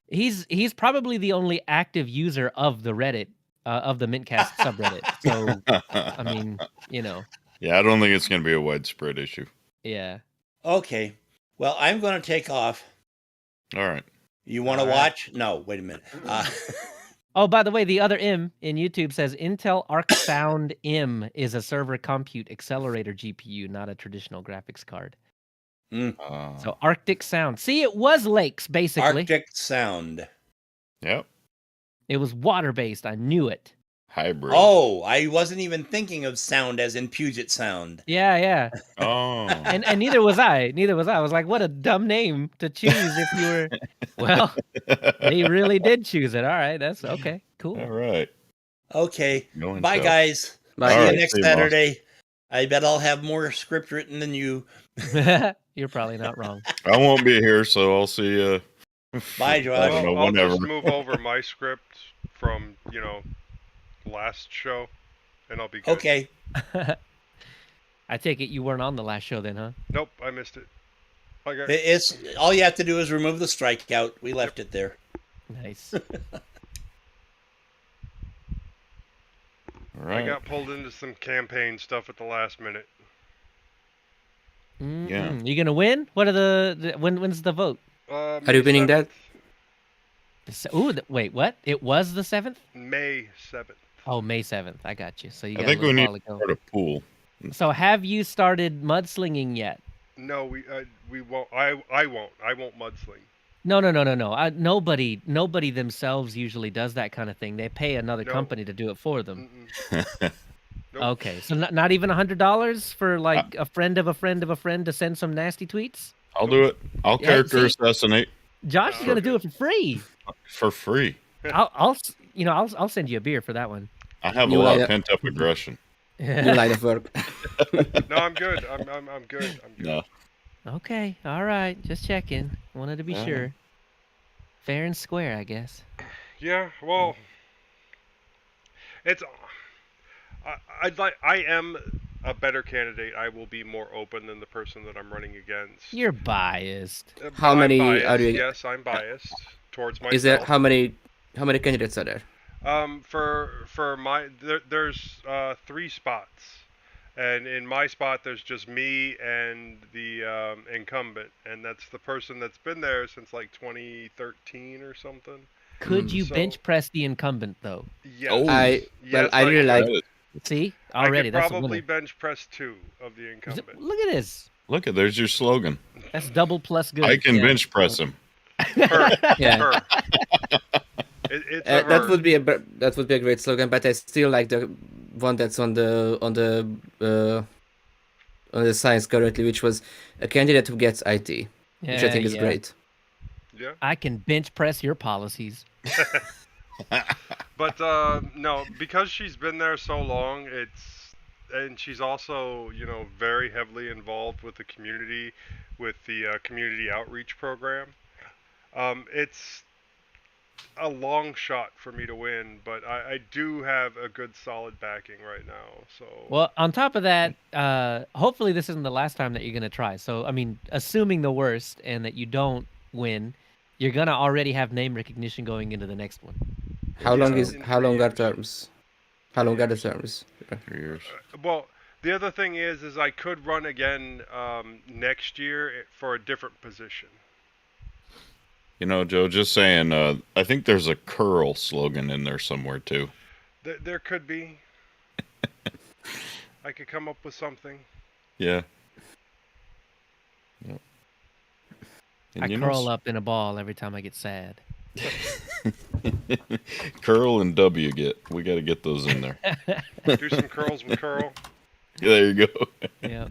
He's probably the only active user of the Reddit of the mintCast subreddit. So I mean, you know. Yeah, I don't think it's going to be a widespread issue. Yeah. Okay. Well, I'm going to take off. All right. You want to watch? No, wait a minute. Oh, by the way, the other M in YouTube says Intel Arc Sound M is a server compute accelerator GPU, not a traditional graphics card. So Arctic Sound. See, it was lakes, basically. Arctic Sound. Yep. It was water-based. I knew it. Hybrid. Oh, I wasn't even thinking of sound as in Puget Sound. Yeah, yeah. Oh. And neither was I. Neither was I. I was like, what a dumb name to choose if you were... Well, they really did choose it. All right, that's okay. Cool. All right. Okay. Going Bye, south. guys. Bye. See All you right, next see you, Saturday. I bet I'll have more script written than you. You're probably not wrong. I won't be here, so I'll see you. Bye, Josh. I don't know, I'll whenever. just move over my script from, last show, and I'll be good. Okay. I take it you weren't on the last show then, huh? Nope, I missed it. Okay. It's all you have to do is remove the strikeout. We left it there. Nice. All right. I got pulled into some campaign stuff at the last minute. Yeah. You gonna win? What are when's the vote? Are you winning that? Wait, what? It was the 7th? May 7th. Oh, May 7th. I got you. So you I got think a we little need while to ago. start a pool. So have you started mudslinging yet? No, we won't. I won't. I won't mudsling. No. Nobody themselves usually does that kind of thing. They pay another No. company to do it for them. Nope. Okay, so not even $100 for like a friend of a friend of a friend to send some nasty tweets. I'll do it. I'll Yeah, character see? assassinate Josh is gonna do it for free. for free. I'll send you a beer for that one. I have a You lot like of pent up aggression. New line of work. No, I'm good. I'm good. I'm good. No. Okay, all right, just checking. Wanted to be Yeah. sure. Fair and square, I guess. Yeah. Well, it's. I am a better candidate. I will be more open than the person that I'm running against. You're biased. How I'm many biased. are you? Yes, I'm biased towards myself. Is there how many candidates are there? For my there's 3 spots, and in my spot there's just me and the incumbent, and that's the person that's been there since like 2013 or something. Could you So- bench press the incumbent though? Yes. Oh. I Yes, really could. like. See, I already could that's a probably winner. bench press 2 of the incumbent. Look at this. Look at there's your slogan. That's double plus good. I can Yeah. bench press him. Per, Yeah. per. It's that would be a great slogan, but I still like the one that's on the science currently, which was a candidate who gets IT, which I think is great. Yeah. I can bench press your policies. But no, because she's been there so long, and she's also, very heavily involved with the community, with the community outreach program. It's a long shot for me to win, but I do have a good solid backing right now. So Well, on top of that, hopefully this isn't the last time that you're gonna try. So, I mean, assuming the worst and that you don't win, you're gonna already have name recognition going into the next one. How long are terms? How long are the terms? 3 years. Well, the other thing is I could run again next year for a different position. Joe, just saying, I think there's a curl slogan in there somewhere, too. There could be. I could come up with something. Yeah. Yep. I curl up in a ball every time I get sad. Curl and W we got to get those in there. Do some curls with curl. There you go. Yeah.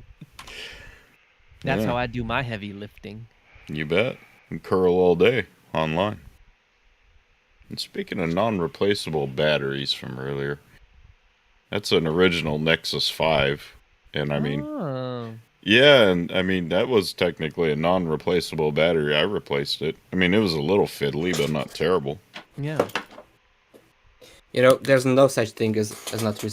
That's how I do my heavy lifting. You bet. And curl all day online. And speaking of non-replaceable batteries from earlier, that's an original Nexus 5. And I mean, yeah, and I mean, that was technically a non-replaceable battery. I replaced it. I mean, it was a little fiddly, but not terrible. Yeah. There's no such thing as not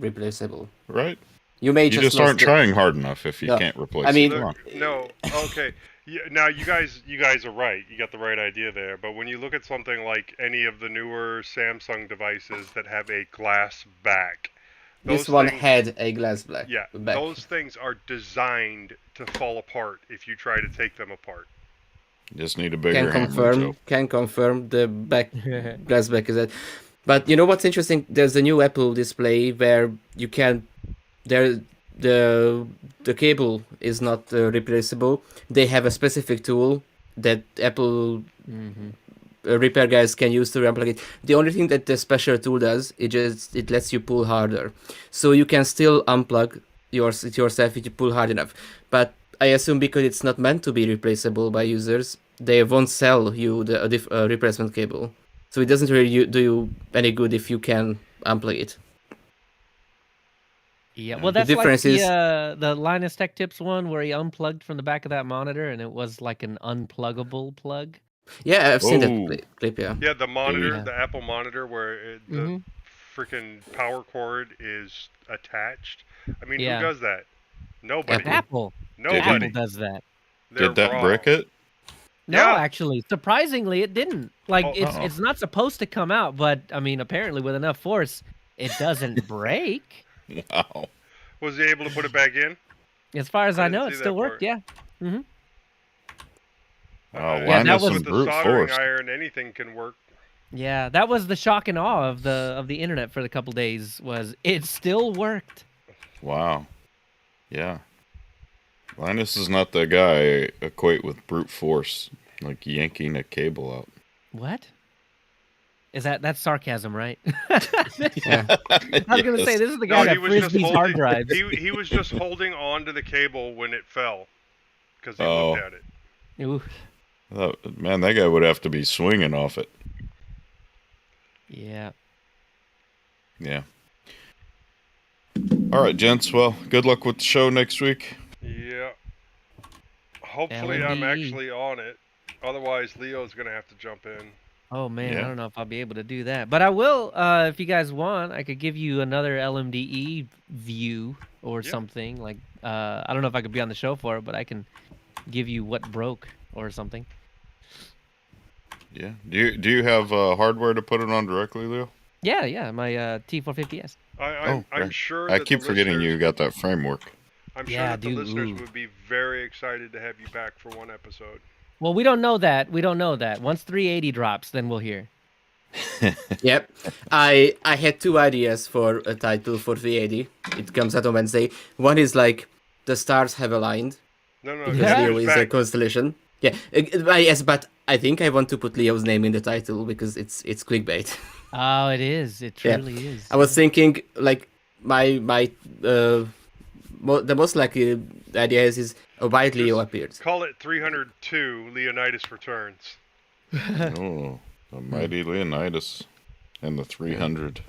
replaceable. Right. You may just aren't trying hard enough if you can't replace it. No, okay. Yeah, now you guys are right. You got the right idea there. But when you look at something like any of the newer Samsung devices that have a glass back, this one had a glass back. Yeah, those things are designed to fall apart if you try to take them apart. Just need a bigger hammer. Can confirm the glass back is that. But you know what's interesting? There's a new Apple display where you can the cable is not replaceable. They have a specific tool that Apple repair guys can use to unplug it. The only thing that the special tool does, it lets you pull harder, so you can still unplug yourself if you pull hard enough. But I assume because it's not meant to be replaceable by users, they won't sell you the replacement cable. So it doesn't really do you any good if you can unplug it. Yeah, well, that's like the Linus Tech Tips one where he unplugged from the back of that monitor, and it was like an unpluggable plug. Yeah, I've seen that clip. Yeah. Yeah, the monitor, the Apple monitor, where the freaking power cord is attached. I mean, who does that? Nobody. Apple. Nobody. Apple does that. Did that brick it? No, actually, surprisingly, it didn't. Like, it's not supposed to come out, but I mean, apparently, with enough force, it doesn't break. Wow. Was he able to put it back in? As far as I know, it still worked. Yeah. Oh, yeah, that was with the soldering iron. Anything can work. Yeah, that was the shock and awe of the internet for the couple days. Was it still worked? Wow. Yeah. Linus is not the guy I equate with brute force, like yanking a cable out. What? That's sarcasm, right? Yeah. I was gonna say this is the guy that frisbees hard drives. He was just holding on to the cable when it fell because he looked at it. Ooh. Man, that guy would have to be swinging off it. Yeah. Yeah. All right, gents. Well, good luck with the show next week. Yeah. Hopefully, I'm actually on it. Otherwise, Leo's gonna have to jump in. Oh man, I don't know if I'll be able to do that, but I will. If you guys want, I could give you another LMDE view or something. Like, I don't know if I could be on the show for it, but I can give you what broke or something. Yeah. Do you have hardware to put it on directly, Leo? Yeah. My T450S. I'm sure. I keep forgetting you got that framework. I'm sure that the listeners would be very excited to have you back for one episode. Well, we don't know that. Once 380 drops, then we'll hear. Yep. I had two ideas for a title for 380. It comes out on Wednesday. One is like the stars have aligned. No. Because Leo is a constellation. Yeah. Yes, but I think I want to put Leo's name in the title because it's clickbait. Oh, it is. It truly is. I was thinking like my the most likely idea is why Leo appeared. Call it 302. Leonidas returns. Oh, the mighty Leonidas and the 300.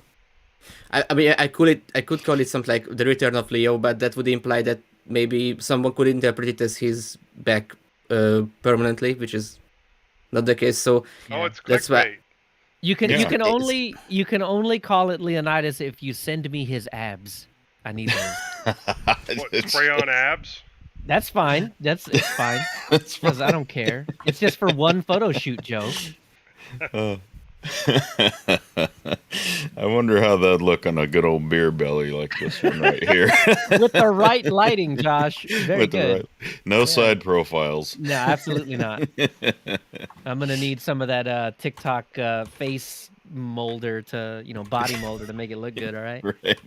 I mean, I could call it something like the return of Leo, but that would imply that maybe someone could interpret it as he's back permanently, which is not the case. So it's that's why you can only call it Leonidas if you send me his abs. I need those. What, spray on abs? That's fine. It's fine. Because I don't care. It's just for one photo shoot, Joe. I wonder how that'd look on a good old beer belly like this one right here. With the right lighting, Josh. Very good. No side profiles. No, absolutely not. I'm gonna need some of that TikTok face molder to, body molder to make it look good. All right. Right.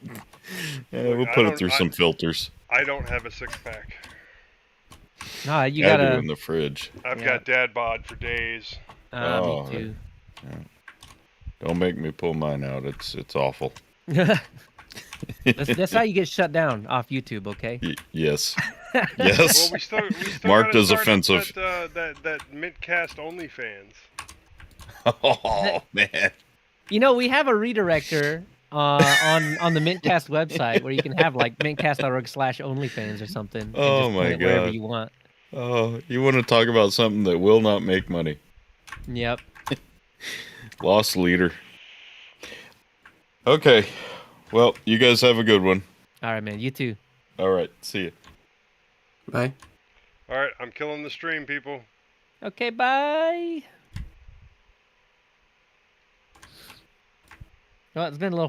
Yeah, we'll put it through some filters. I don't have a 6-pack. No, you I gotta. do in the fridge. I've got dad bod for days. Me too. Yeah. Don't make me pull mine out. It's awful. That's how you get shut down off YouTube, okay? Yes. Yes. Well, we still Marked gotta as start offensive. That mintCast OnlyFans. Oh man. We have a redirector on the mintCast website where you can have like mintcast.org/OnlyFans or something. Oh and just my put it god. wherever you want. Oh, you want to talk about something that will not make money? Yep. Lost leader. Okay. Well, you guys have a good one. All right, man. You too. All right. See you. Bye. All right, I'm killing the stream, people. Okay, bye. Well, it's been a little